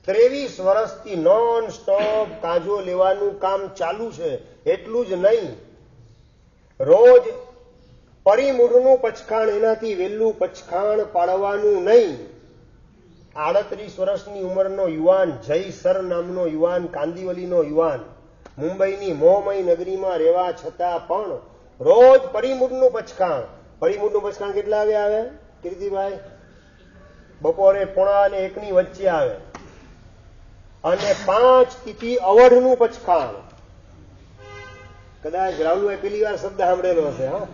Speaker 2: 23 વર્ષથી નોન સ્ટોપ કાજો લેવાનું કામ ચાલુ છે. એટલું જ નહીં, રોજ પરિમૂઢનું પચખાણ, એનાથી વહેલું પચખાણ પાડવાનું નહીં. 38 વર્ષની ઉંમરનો યુવાન, જયસર નામનો યુવાન, કાંદિવલીનો યુવાન, મુંબઈની મોહમય નગરીમાં રહેવા છતાં પણ રોજ પરિમૂઢનું પચખાણ. પરિમૂઢનું પચખાણ કેટલા વાગે આવે કીર્તિભાઈ? બપોરે 1:45 વચ્ચે આવે. અને 5 તિથિ અવઢનું પચખાણ. કદાચ રાહુલભાઈ પહેલી વાર શબ્દ સાંભળેલો હશે. હા,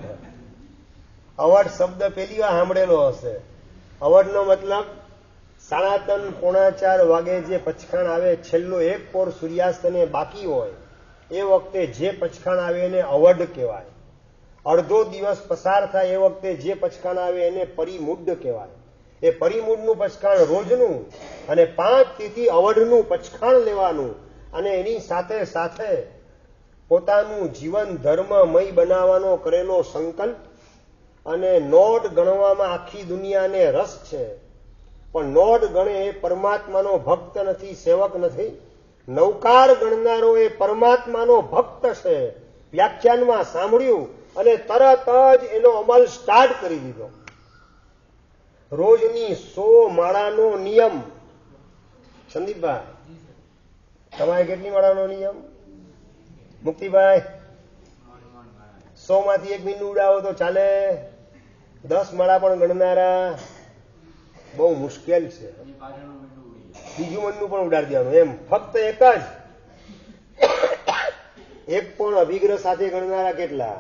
Speaker 2: અવઢ શબ્દ પહેલી વાર સાંભળેલો હશે. અવઢનો મતલબ 3:30 4:45 વાગે જે પચખાણ આવે, છેલ્લો એક પોર સૂર્યાસ્તને બાકી હોય એ વખતે જે પચખાણ આવે એને અવઢ કહેવાય. અડધો દિવસ પસાર થાય એ વખતે જે પચખાણ આવે એને પરિમૂઢ કહેવાય. એ પરિમૂઢનું પચખાણ રોજનું અને 5 તિથિ અવઢનું પચખાણ લેવાનું, અને એની સાથે સાથે પોતાનું જીવન ધર્મમય બનાવવાનો કરેલો સંકલ્પ. અને નોટ ગણવામાં આખી દુનિયાને રસ છે, પણ નોટ ગણે એ પરમાત્માનો ભક્ત નથી, સેવક નથી. નૌકાર ગણનારો એ પરમાત્માનો ભક્ત છે. વ્યાખ્યાનમાં સાંભળ્યું અને તરત જ એનો અમલ સ્ટાર્ટ કરી દીધો. રોજની 100 માળાનો નિયમ. સંદીપભાઈ, તમારે કેટલી માળાનો નિયમ? મુક્તિભાઈ, 100 માંથી 1 મીંડું ઉડાવો તો ચાલે? 10 માળા પણ ગણનારા બહુ મુશ્કેલ છે. બીજું મનનું પણ ઉડાડી દેવાનું. એમ ફક્ત એક પણ અભિગ્રહ સાથે ગણનારા કેટલા?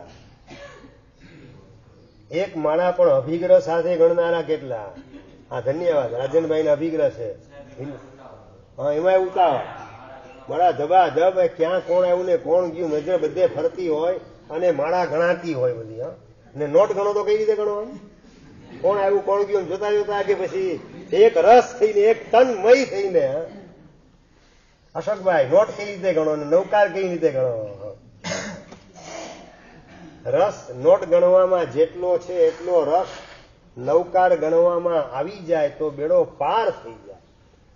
Speaker 2: 1 માળા પણ અભિગ્રહ સાથે ગણનારા કેટલા? હા, ધન્યવાદ. રાજનભાઈ અભિગ્રહ છે. હા, એમાં ઉતાવળ માળા ધબાધબ, ક્યાં કોણ આવ્યું ને કોણ ગયું, નજર બધે ફરતી હોય અને માળા ગણાતી હોય બધી. હા, ને નોટ ગણો તો કઈ રીતે ગણો? કોણ આવ્યું કોણ ગયું જોતા જોતા કે પછી એક રસ થઈને એક તન્મય થઈને અશોકભાઈ નોટ કઈ રીતે ગણો ને નૌકાર કઈ રીતે ગણો? રસ નોટ ગણવામાં જેટલો છે એટલો રસ નૌકાર ગણવામાં આવી જાય તો બેડો પાર થઈ જાય.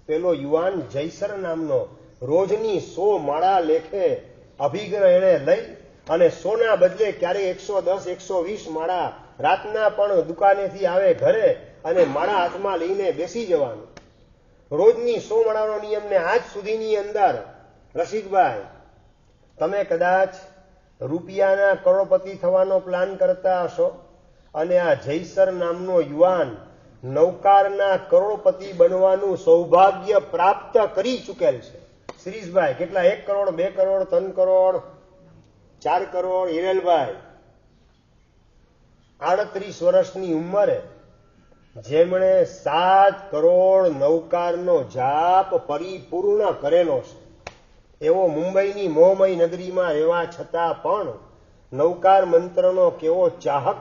Speaker 2: પેલો યુવાન જયસર નામનો રોજની 100 માળા લેખે અભિગ્રહ એને લઈ અને 100 ના બદલે ક્યારેક 110 120 માળા રાતના પણ દુકાનેથી આવે ઘરે અને માળા હાથમાં લઈને બેસી જવાનું. રોજની 100 માળાનો નિયમ ને આજ સુધીની અંદર રસિકભાઈ તમે કદાચ રૂપિયાના કરોડપતિ થવાનો પ્લાન કરતા હશો અને આ જયસર નામનો યુવાન નૌકારના કરોડપતિ બનવાનું સૌભાગ્ય પ્રાપ્ત કરી ચૂકેલ છે. શિરીષભાઈ કેટલા 1 કરોડ 2 કરોડ 3 કરોડ 4 કરોડ? હિરેલભાઈ 38 વર્ષની ઉંમરે જેમણે 7 કરોડ નૌકારનો જાપ પરિપૂર્ણ કરેલો છે એવો મુંબઈની મોહમય નગરીમાં રહેવા છતાં પણ નૌકાર મંત્રનો કેવો ચાહક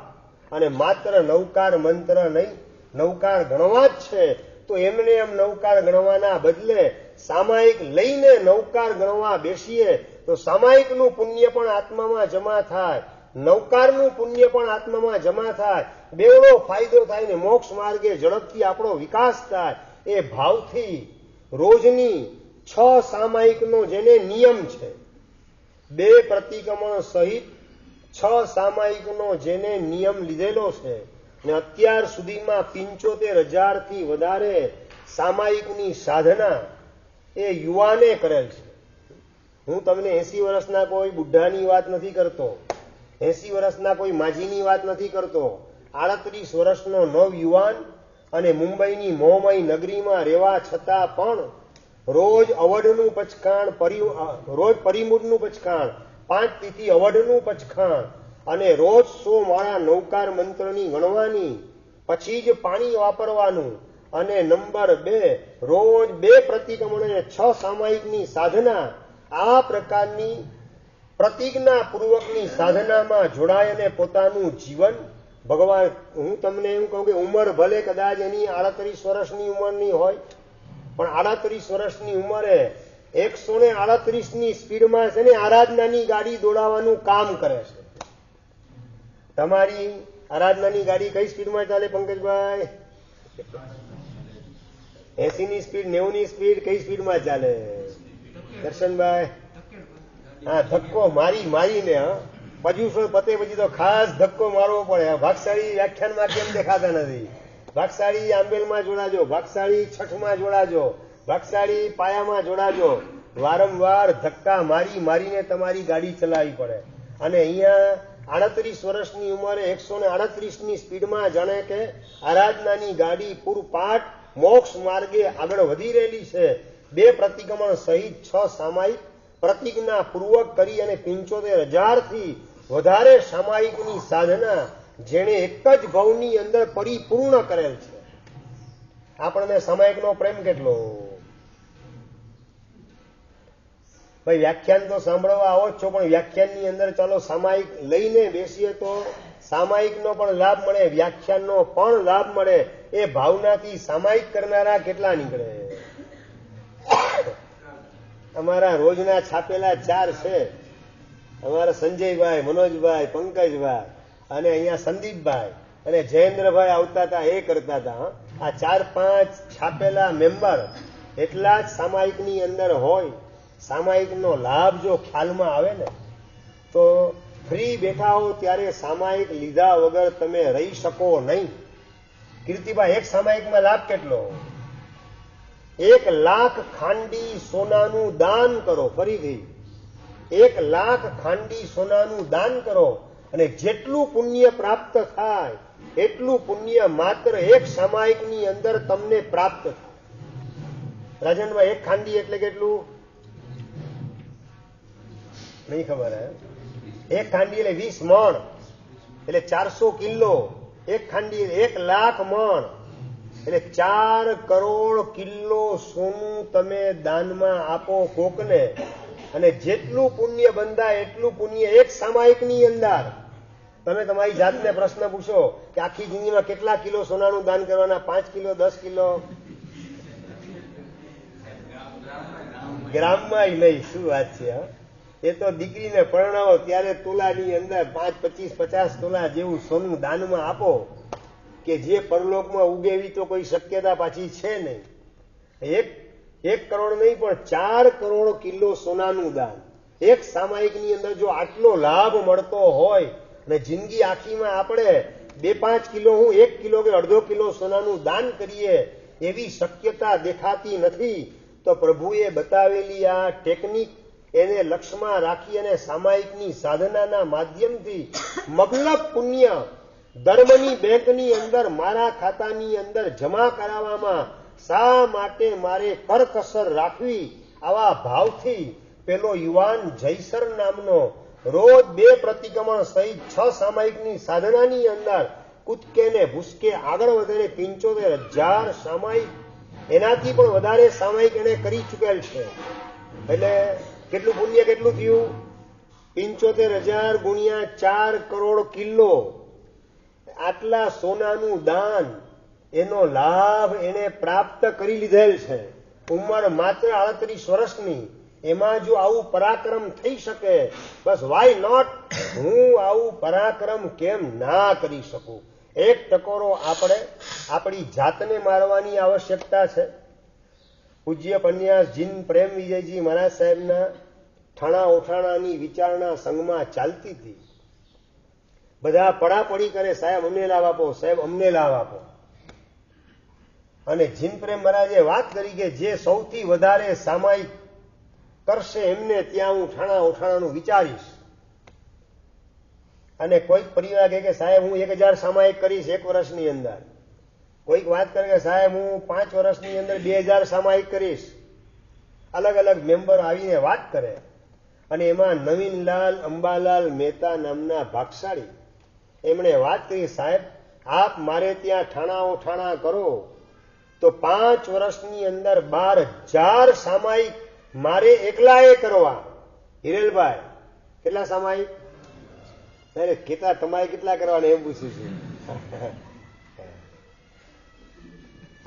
Speaker 2: અને માત્ર નૌકાર મંત્ર નહીં નૌકાર ગણવા જ છે તો એમને એમ નૌકાર ગણવાના બદલે સામાયિક લઈને નૌકાર ગણવા બેસીએ તો સામાયિકનું પુણ્ય પણ આત્મામાં જમા થાય, નૌકારનું પુણ્ય પણ આત્મામાં જમા થાય, બેવડો ફાયદો થાય ને મોક્ષ માર્ગે ઝડપથી આપણો વિકાસ થાય. એ ભાવથી રોજની 6 સામાયિકનો જેને નિયમ છે 2 પ્રતિક્રમણ સહિત 6 સામાયિકનો જેને નિયમ લીધેલો છે ને અત્યાર સુધીમાં 75,000 થી વધારે સામાયિકની સાધના એ યુવાને કરેલ છે. હું તમને 80 વર્ષના કોઈ બુઢાની વાત નથી કરતો, 80 વર્ષના કોઈ માજીની વાત નથી કરતો. 38 વર્ષનો નવ યુવાન અને મુંબઈની મોહમય નગરીમાં રહેવા છતાં પણ રોજ અવઢનું પચખાણ, રોજ પરિમૂળનું પચખાણ, 5 તિથિ અવઢનું પચખાણ અને રોજ 100 માળા નૌકાર મંત્રની ગણવાની, પછી જ પાણી વાપરવાનું અને નંબર 2 રોજ 2 પ્રતિક્રમણ અને 6 સામાયિકની સાધના. આ પ્રકારની પ્રતિજ્ઞા પૂર્વકની સાધનામાં જોડાય અને પોતાનું જીવન ભગવાન, હું તમને એમ કહું કે ઉંમર ભલે કદાચ એની 38 વર્ષની ઉંમરની હોય પણ 38 વર્ષની ઉંમરે 138ની સ્પીડમાં છે ને આરાધનાની ગાડી દોડાવવાનું કામ કરે છે. તમારી આરાધનાની ગાડી કઈ સ્પીડમાં ચાલે પંકજભાઈ? 80ની સ્પીડ, 90ની સ્પીડ, કઈ સ્પીડમાં ચાલે દર્શનભાઈ? હા, ધક્કો મારીને પર્યુષણ પતે પછી તો ખાસ ધક્કો મારવો પડે. ભાગશાળી વ્યાખ્યાનમાં કેમ દેખાતા નથી? ભાગશાળી આંબેલમાં જોડાજો, ભાગશાળી છઠમાં જોડાજો, ભાગશાળી પાયામાં જોડાજો. વારંવાર ધક્કા મારીને તમારી ગાડી ચલાવવી પડે. અને અહીંયા 38 વર્ષની ઉંમરે 138ની સ્પીડમાં જાણે કે આરાધનાની ગાડી પૂરપાટ મોક્ષ માર્ગે આગળ વધી રહેલી છે. 2 પ્રતિક્રમણ સહિત 6 સામાયિક પ્રતિજ્ઞા પૂર્વક કરી અને 75,000 થી વધારે સામાયિકની સાધના જેણે એક જ ભાવની અંદર પરિપૂર્ણ કરેલ છે. આપણને સામાયિકનો પ્રેમ કેટલો? ભાઈ વ્યાખ્યાન તો સાંભળવા આવો જ છો પણ વ્યાખ્યાનની અંદર ચાલો સામાયિક લઈને બેસીએ તો સામાયિકનો પણ લાભ મળે, વ્યાખ્યાનનો પણ લાભ મળે. એ ભાવનાથી સામાયિક કરનારા કેટલા નીકળે? અમારા રોજના છાપેલા 4 છે. અમારા સંજયભાઈ, મનોજભાઈ, પંકજભાઈ અને અહીંયા સંદીપભાઈ અને જયેન્દ્રભાઈ આવતા હતા, એ કરતા હતા. આ 4-5 છાપેલા મેમ્બર એટલા જ સામાયિકની અંદર હોય. સામાયિકનો લાભ જો ખ્યાલમાં આવે ને તો ફ્રી બેઠા હો ત્યારે સામાયિક લીધા વગર તમે રહી શકો નહીં. કીર્તિભાઈ, એક સામાયિકમાં લાભ કેટલો? 1 લાખ ખાંડી સોનાનું દાન કરો. ફરીથી 1 લાખ ખાંડી સોનાનું દાન કરો અને જેટલું પુણ્ય પ્રાપ્ત થાય એટલું પુણ્ય માત્ર 1 સામાયિકની અંદર તમને પ્રાપ્ત થાય. રાજનભાઈ, 1 ખાંડી એટલે કેટલું? નહીં ખબર? 1 ખાંડી એટલે 20 મણ એટલે 400 કિલો. 1 ખાંડી 1 લાખ મણ એટલે 4 કરોડ કિલો સોનું તમે દાનમાં આપો કોકને અને જેટલું પુણ્ય બંધાય એટલું પુણ્ય 1 સામાયિકની અંદર તમે તમારી જાતને પ્રશ્ન પૂછો કે આખી જિંદગીમાં કેટલા કિલો સોનાનું દાન કરવાના? 5 કિલો, 10 કિલો? ગ્રામમાં નહીં. શું વાત છે! એ તો દીકરીને પરણાવો ત્યારે તોલાની અંદર 5, 25, 50 તોલા જેવું સોનું દાનમાં આપો કે જે પરલોકમાં ઉગે એવી તો કોઈ શક્યતા પાછી છે નહીં. 1 કરોડ નહીં પણ 4 કરોડ કિલો સોનાનું દાન એક સામાયિકની અંદર જો આટલો લાભ મળતો હોય અને જિંદગી આખીમાં આપણે 2-5 કિલો, હું 1 કિલો કે અડધો કિલો સોનાનું દાન કરીએ એવી શક્યતા દેખાતી નથી. તો પ્રભુએ બતાવેલી આ ટેકનિક એને લક્ષ્યમાં રાખી અને સામાયિકની સાધનાના માધ્યમથી મબલક પુણ્ય ધર્મની બેંકની અંદર, મારા ખાતાની અંદર જમા કરાવવામાં શા માટે મારે કરકસર રાખવી? આવા ભાવથી પેલો યુવાન જયસર નામનો રોજ 2 પ્રતિક્રમણ સહિત 6 સામાયિકની સાધનાની અંદર કૂદકે ને ભૂસકે આગળ વધે. 75,000 સામાયિક, એનાથી પણ વધારે સામાયિક એને કરી ચૂકેલ છે. એટલે કેટલું પુણ્ય કેટલું થયું? 75,000 ગુણ્યા 4 કરોડ કિલો. આટલા સોનાનું દાન, એનો લાભ એને પ્રાપ્ત કરી લીધેલ છે. ઉંમર માત્ર 38 વર્ષની. એમાં જો આવું પરાક્રમ થઈ શકે, બસ વાય નોટ? હું આવું પરાક્રમ કેમ ના કરી શકું? 1 ટકોરો આપણે આપણી જાતને મારવાની આવશ્યકતા છે. પૂજ્ય પન્યાસ જીન પ્રેમ વિજયજી મહારાજ સાહેબના ઠાણા ઓઠાણાની વિચારણા સંઘમાં ચાલતી હતી. બધા પડાપડી કરે, સાહેબ અમને લાভ આપો, સાહેબ અમને લાભ આપો. અને જીન પ્રેમ મહારાજે વાત કરી કે જે સૌથી વધારે સામાયિક કરશે એમને ત્યાં હું ઠાણા ઓઠાણાનું વિચારીશ. અને કોઈક પરિવાર કહે કે સાહેબ હું 1000 સામાયિક કરીશ 1 વર્ષની અંદર. કોઈક વાત કરે કે સાહેબ હું 5 વર્ષની અંદર 2000 સામાયિક કરીશ. અલગ અલગ મેમ્બર આવીને વાત કરે. અને એમાં નવીનલાલ અંબાલાલ મહેતા નામના ભાગશાળી એમણે વાત કરી, સાહેબ આપ મારે ત્યાં ઠાણા ઓઠાણા કરો તો 5 વર્ષની અંદર 12,000 સામાયિક મારે એકલાએ કરવા. હિરેલભાઈ કેટલા સામાયિક? કેટલા તમારે કેટલા કરવાના એમ પૂછ્યું છે.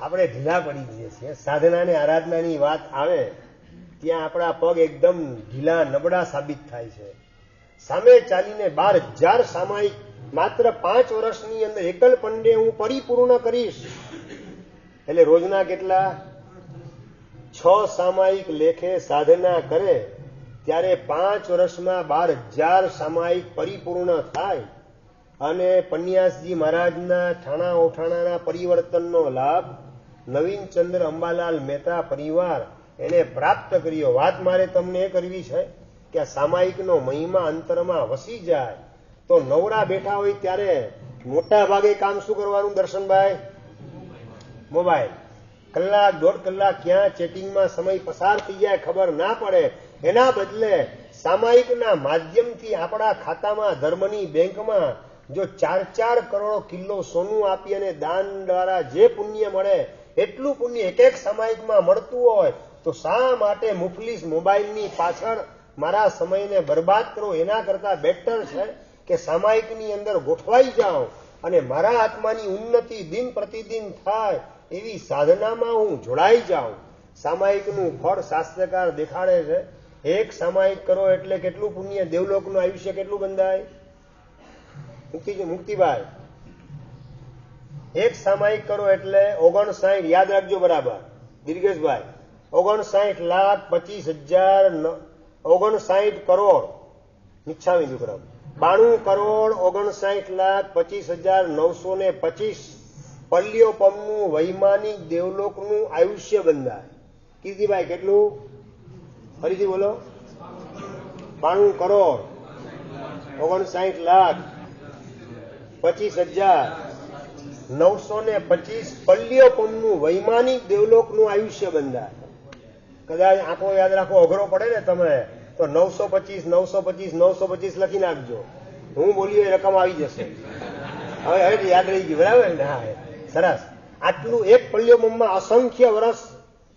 Speaker 2: આપણે ઢીલા પડી જઈએ છીએ. સાધના ને આરાધનાની વાત આવે ત્યાં આપણા પગ એકદમ ઢીલા નબળા સાબિત થાય છે. સામે ચાલીને 12,000 સામાયિક માત્ર 5 વર્ષની અંદર એકલ પંડે હું પરિપૂર્ણ કરીશ. એટલે રોજના કેટલા? 6 સામાયિક લેખે સાધના કરે ત્યારે 5 વર્ષમાં 12,000 સામાયિક પરિપૂર્ણ થાય. અને પન્યાસજી મહારાજના ઠાણા ઓઠાણાના પરિવર્તનનો લાભ નવીનચંદ્ર અંબાલાલ મહેતા પરિવાર એને પ્રાપ્ત કર્યો. વાત મારે તમને એ કરવી છે કે આ સામાયિકનો મહિમા અંતરમાં વસી જાય તો નવરા બેઠા હોય ત્યારે મોટા ભાગે કામ શું કરવાનું દર્શનભાઈ? મોબાઈલ. કલાક 1.5 કલાક ક્યાં ચેટિંગમાં સમય પસાર થઈ જાય ખબર ના પડે. એના બદલે સામાયિકના માધ્યમથી આપણા ખાતામાં, ધર્મની બેંકમાં જો 4-4 કરોડ કિલો સોનું આપી અને દાન દ્વારા જે પુણ્ય મળે એટલું પુણ્ય એક સામાયિકમાં મળતું હોય તો શા માટે મુફલીસ મોબાઈલની પાછળ મારા સમયને બરબાદ કરો? એના કરતા બેટર છે કે સામાયિકની અંદર ગોઠવાઈ જાઓ અને મારા આત્માની ઉન્નતિ દિન પ્રતિદિન થાય એવી સાધનામાં હું જોડાઈ જાઉં. સામાયિકનું ફળ શાસ્ત્રકાર દેખાડે છે. 1 સામાયિક કરો એટલે કેટલું પુણ્ય? દેવલોકનું આયુષ્ય કેટલું બંધાય? મુક્તિભાઈ 1 સામાયિક કરો એટલે 59, યાદ રાખજો બરાબર દિર્ગેશભાઈ, 59,25,000, 59 કરોડ 92 કરોડ 59,59,25,925 પલ્લ્યોપમનું વૈમાનિક દેવલોકનું આયુષ્ય બંધાય. કીર્તિભાઈ કેટલું? ફરીથી બોલો. 92 કરોડ 59,25,925 પલ્લ્યોપમનું વૈમાનિક દેવલોકનું આયુષ્ય બંધાય. કદાચ આંખો યાદ રાખો અઘરો પડે ને તમે તો 925 925 925 લખી નાખજો. હું બોલ્યો એ રકમ આવી જશે. હવે યાદ રહી ગયું બરાબર ને? હા સરસ. આટલું એક પલ્લ્યોપમમાં અસંખ્ય વર્ષ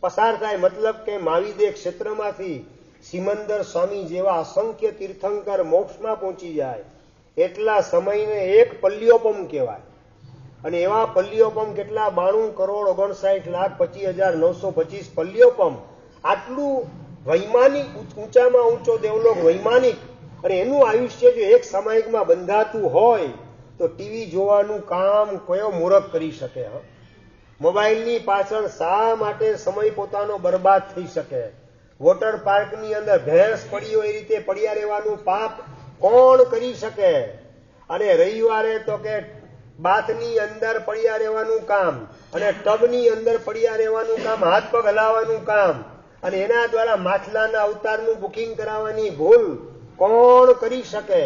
Speaker 2: પસાર થાય. મતલબ કે માવિદે ક્ષેત્રમાંથી સિમંદર સ્વામી જેવા અસંખ્ય તીર્થંકર મોક્ષમાં પહોંચી જાય. એટલા સમયને એક પલ્યોપમ કહેવાય. અને એવા પલ્યોપમ કેટલા? 92,59,25,925 પલ્યોપમ. આટલું વૈમાનિક, ઊંચામાં ઊંચો દેવલોક વૈમાનિક, અને એનું આયુષ્ય જો એક સામાયિકમાં બંધાતું હોય તો ટીવી જોવાનું કામ કયો મૂરખ કરી શકે? મોબાઈલની પાછળ શા માટે સમય પોતાનો બરબાદ થઈ શકે? વોટર પાર્કની અંદર ભેંસ પડી હોય એ રીતે પડ્યા રહેવાનું પાપ કોણ કરી શકે? અને રવિવારે તો કે બાથની અંદર પડ્યા રહેવાનું કામ, અને ટબની અંદર પડ્યા રહેવાનું કામ, હાથ પગ હલાવવાનું કામ, અને એના દ્વારા માછલાના અવતારનું બુકિંગ કરાવવાની ભૂલ કોણ કરી શકે?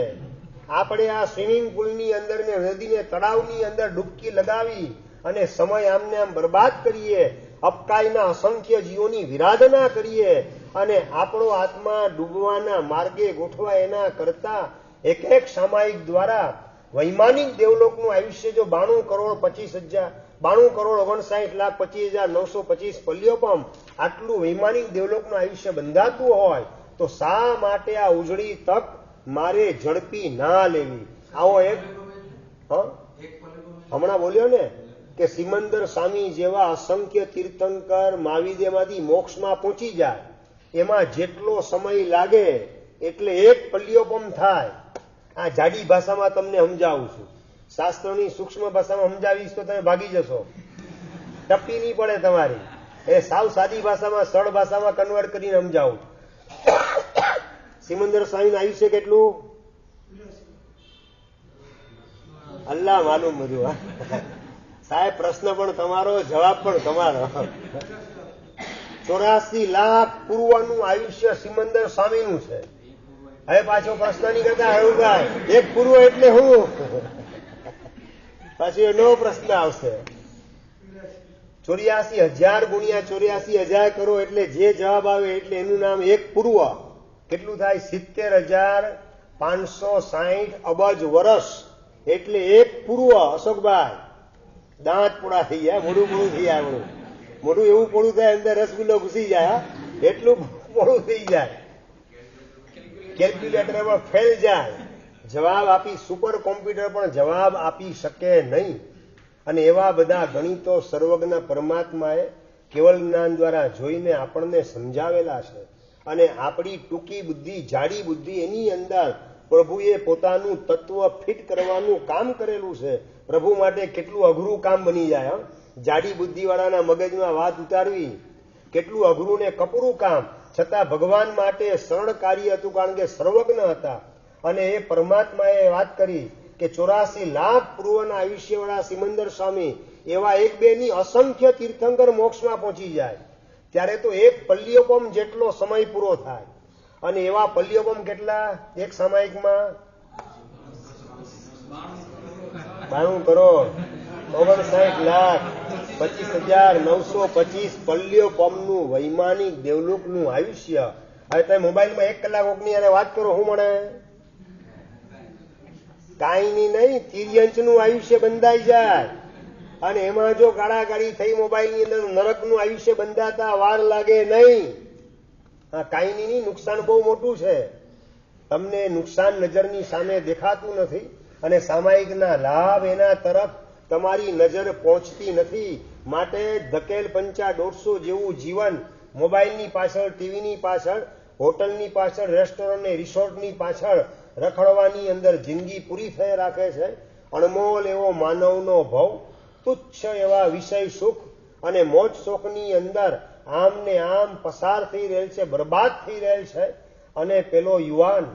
Speaker 2: આપણે આ સ્વિમિંગ પુલની અંદર ને નદીને તળાવની અંદર ડૂબકી લગાવી અને સમય આમને આમ બરબાદ કરીએ, અપકાયના અસંખ્ય જીવોની વિરાધના કરીએ, અને આપણો આત્મા ડૂબવાના માર્ગે ગોઠવાય એના કરતા એક એક સામાયિક દ્વારા વૈમાનિક દેવલોકનું આયુષ્ય જો 92,59,25,925 પલ્યોપમ, આટલું વૈમાનિક દેવલોકનું આયુષ્ય બંધાતું હોય તો શા માટે આ ઉજળી તક મારે ઝડપી ના લેવી? આવો એક હમણાં બોલ્યો ને કે સિમંદર સ્વામી જેવા અસંખ્ય તીર્થંકર મહાવિદ્યમાંથી મોક્ષમાં પહોંચી જાય, એમાં જેટલો સમય લાગે એટલે એક પલ્યોપમ થાય. આ જાડી ભાષામાં તમને સમજાવું છું. શાસ્ત્રોની સૂક્ષ્મ ભાષામાં સમજાવીશ તો તમે ભાગી જશો, ટપી નહીં પડે તમારી. એ સાવ સાદી ભાષામાં, સરળ ભાષામાં કન્વર્ટ કરીને સમજાવું. સિમંદર સ્વામીનું આયુષ્ય કેટલું? અલ્લાહ માલુમ બધું. સાહેબ, પ્રશ્ન પણ તમારો, જવાબ પણ તમારો. 84 લાખ પૂર્વનું આયુષ્ય સિમંદર સ્વામીનું છે. હવે પાછો પ્રશ્ન નહીં કરતા એવું થાય એક પૂર્વ એટલે હું? પાછો એનો પ્રશ્ન આવશે. 84,000 ગુણ્યા 84,000 કરો એટલે જે જવાબ આવે એટલે એનું નામ એક પૂર્વ. કેટલું થાય? 70,560 અબજ વર્ષ એટલે એક પૂર્વ. અશોકભાઈ, દાંત પોળા થઈ જાય, મોઢું પોળું થઈ જાય. મોઢું એવું પોળું થાય અંદર રસગુલ્લો ઘૂસી જાય, એટલું પોળું થઈ જાય. કેલ્ક્યુલેટર પણ ફેલ જાય, જવાબ આપી, સુપર કોમ્પ્યુટર પણ જવાબ આપી શકે નહીં. અને એવા બધા ગણિતો સર્વજ્ઞ પરમાત્માએ કેવલ જ્ઞાન દ્વારા જોઈને આપણને સમજાવેલા છે. અને આપણી ટૂંકી બુદ્ધિ, જાડી બુદ્ધિ, એની અંદર પ્રભુએ પોતાનું તત્વ ફિટ કરવાનું કામ કરેલું છે. પ્રભુ માટે કેટલું અઘરું કામ બની જાય. જાડી બુદ્ધિવાળાના મગજમાં વાત ઉતારવી કેટલું અઘરું ને કપરું કામ, છતાં ભગવાન માટે સરળ કાર્ય હતું, કારણ કે સર્વજ્ઞ હતા. અને એ પરમાત્માએ વાત કરી કે 84 લાખ પૂર્વના આયુષ્યવાળા સિમંદર સ્વામી એવા એક બે ની અસંખ્ય તીર્થંકર મોક્ષમાં પહોંચી જાય, ત્યારે તો એક પલ્યોપમ જેટલો સમય પૂરો થાય. અને એવા પલ્યોપમ કેટલા એક સામાયિકમાં? 92 કરોડ 59,25,925 પલ્યોપમનું વૈમાનિક દેવલોકનું આયુષ્ય. હવે તમે મોબાઈલમાં 1 કલાક ઓગની અને વાત કરો, શું મળે? કાંઈ નહીં, તિર્યંચનું આયુષ્ય બંધાઈ જાય. અને એમાં જો ગાળાગાળી થઈ મોબાઈલની અંદર, નરકનું આયુષ્ય બંધાતા વાર લાગે નહીં. હા, કાંઈ નહીં, નુકસાન બહુ મોટું છે. તમને નુકસાન નજરની સામે દેખાતું નથી, અને સામાયિકના લાભ એના તરફ તમારી નજર પહોંચતી નથી. માટે ધકેલ પંચા 150 જેવું જીવન મોબાઈલની પાછળ, ટીવીની પાછળ, હોટલની પાછળ, રેસ્ટોરન્ટ ને રિસોર્ટની પાછળ રખડવાની અંદર જિંદગી પૂરી થઈ રાખે છે. અણમોલ એવો માનવનો ભવ, તુચ્છ એવા વિષય સુખ અને મોજ શોખની અંદર આમ ને આમ પસાર થઈ રહેલ છે, બરબાદ થઈ રહેલ છે. અને પેલો યુવાન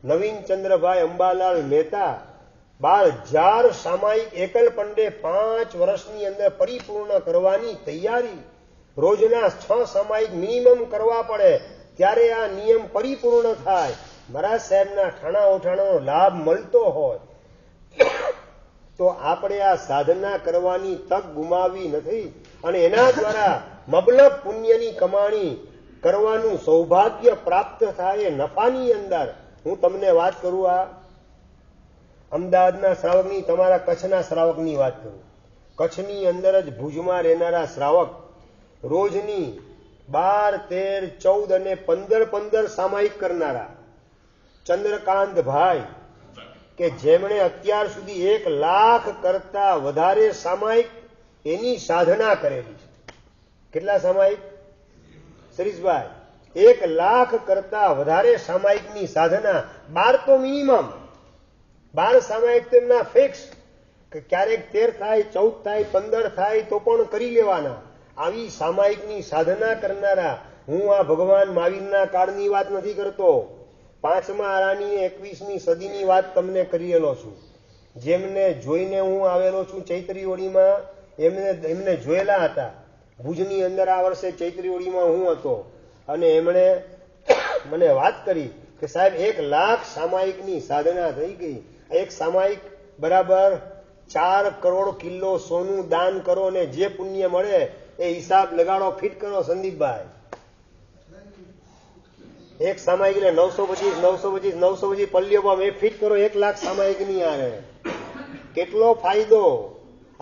Speaker 2: નવીનચંદ્રભાઈ અંબાલાલ મહેતા 12,000 સામાયિક એકલ પંડે 5 વર્ષની અંદર પરિપૂર્ણ કરવાની તૈયારી. રોજના 6 સામાયિક મિનિમમ કરવા પડે, ત્યારે આ નિયમ પરિપૂર્ણ થાય. મહારાજ સાહેબના ઠાણા ઓઠાણાનો લાભ મળતો હોય તો આપણે આ સાધના કરવાની તક ગુમાવી નથી. અને એના દ્વારા મબલક પુણ્યની કમાણી કરવાનું સૌભાગ્ય પ્રાપ્ત થાય નફાની અંદર. હું તમને વાત કરું, આ અમદાવાદના શ્રાવકની, તમારા કચ્છના શ્રાવકની વાત કરું. કચ્છની અંદર જ ભુજમાં રહેનારા શ્રાવક રોજની 12, 13, 14 અને 15 સામાયિક કરનારા ચંદ્રકાંતભાઈ કે જેમણે અત્યાર સુધી 1 લાખ કરતા વધારે સામાયિક એની સાધના કરેલી છે. કેટલા સામાયિક શરીશભાઈ? 1 લાખ કરતા વધારે સામાયિકની સાધના. 12 તો મિનિમમ, 12 સામાયિક તેમના ફિક્સ, કે ક્યારેક 13 થાય, 14 થાય, 15 થાય તો પણ કરી લેવાના. આવી સામાયિકની સાધના કરનારા, હું આ ભગવાન મહાવીરના કાળની વાત નથી કરતો, 5મા આરાની 21મી સદીની વાત તમને કરી રહેલો છું. જેમને જોઈને હું આવેલો છું ચૈત્રી ઓળીમાં, એમને જોયેલા હતા. ભુજની અંદર આ વર્ષે ચૈત્રી ઓળીમાં હું હતો, અને એમણે મને વાત કરી કે સાહેબ 1 લાખ સામાયિકની સાધના થઈ ગઈ. એક સામાયિક બરાબર 4 કરોડ કિલો સોનું દાન કરો ને જે પુણ્ય મળે એ હિસાબ લગાડો, ફિટ કરો સંદીપભાઈ. એક સામાયિક એટલે 925 પલ્લીઓ એ ફિટ કરો 1 લાખ સામાયિકની આરે કેટલો ફાયદો.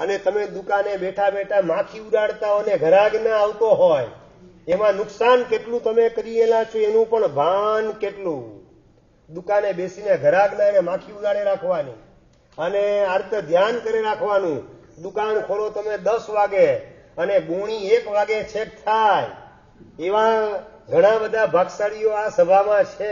Speaker 2: અને તમે દુકાને બેઠા બેઠા માખી ઉડાડતા હો ને ઘરાક ના આવતો હોય, એમાં નુકસાન કેટલું તમે કરેલા છો એનું પણ ભાન કેટલું. દુકાને બેસીને ઘરાક ના એને માખી ઉડાડે રાખવાની અને આર્ત ધ્યાન કરી રાખવાનું. દુકાન ખોલો તમે 10 વાગે અને ગુણી 1 વાગે છેક થાય. એવા ઘણા બધા ભાગશાળીઓ આ સભામાં છે,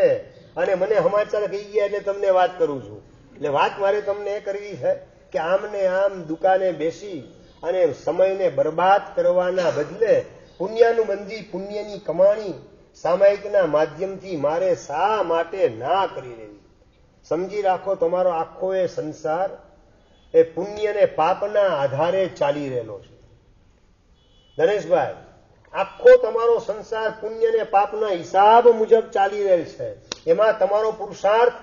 Speaker 2: અને મને સમાચાર કહી ગયા એટલે તમને વાત કરું છું. એટલે વાત મારે તમને એ કરવી છે કે આમ ને આમ દુકાને બેસી અને સમયને બરબાદ કરવાના બદલે પુણ્યાનુબંધી પુણ્યની કમાણી સામાયિકના માધ્યમથી મારે શા માટે ના કરી લેવી? સમજી રાખો, તમારો આખો એ સંસાર એ પુણ્ય ને પાપના આધારે ચાલી રહેલો છે. ધનેશભાઈ, આખો તમારો સંસાર પુણ્ય ને પાપના હિસાબ મુજબ ચાલી રહેલ છે. એમાં તમારો પુરુષાર્થ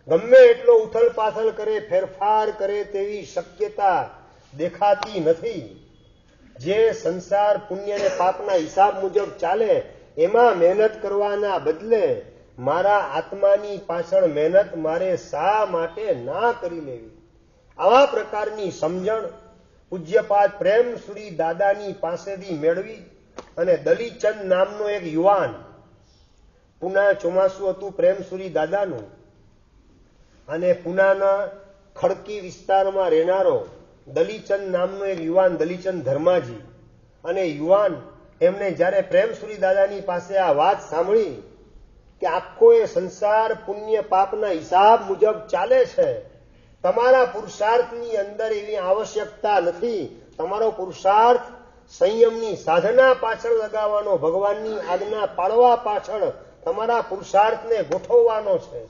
Speaker 2: ગમે એટલો ઉથલ પાથલ કરે, ફેરફાર કરે તેવી શક્યતા દેખાતી નથી. જે સંસાર પુણ્ય ને પાપના હિસાબ મુજબ ચાલે એમાં મહેનત કરવાના બદલે મારા આત્માની પાછળ મહેનત મારે શા માટે ના કરી લેવી? આવા પ્રકારની સમજણ પૂજ્યપાદ પ્રેમસુરી દાદાની પાસેથી મેળવી અને દલીચંદ નામનો એક યુવાન, પુના ચોમાસું હતું પ્રેમસુરી દાદાનું, અને પુનાના ખડકી વિસ્તારમાં રહેનારો દલીચંદ નામનો એક યુવાન, દલીચંદ ધર્માજી, અને યુવાન એમને જ્યારે પ્રેમસુરી દાદાની પાસે આ વાત સાંભળી કે આખો એ સંસાર પુણ્ય પાપના હિસાબ મુજબ ચાલે છે, તમારા પુરુષાર્થની અંદર એવી આવશ્યકતા નથી. તમારો પુરુષાર્થ સંયમની સાધના પાછળ લગાવવાનો, ભગવાનની આજ્ઞા પાળવા પાછળ તમારા પુરુષાર્થને ગોઠવવાનો છે.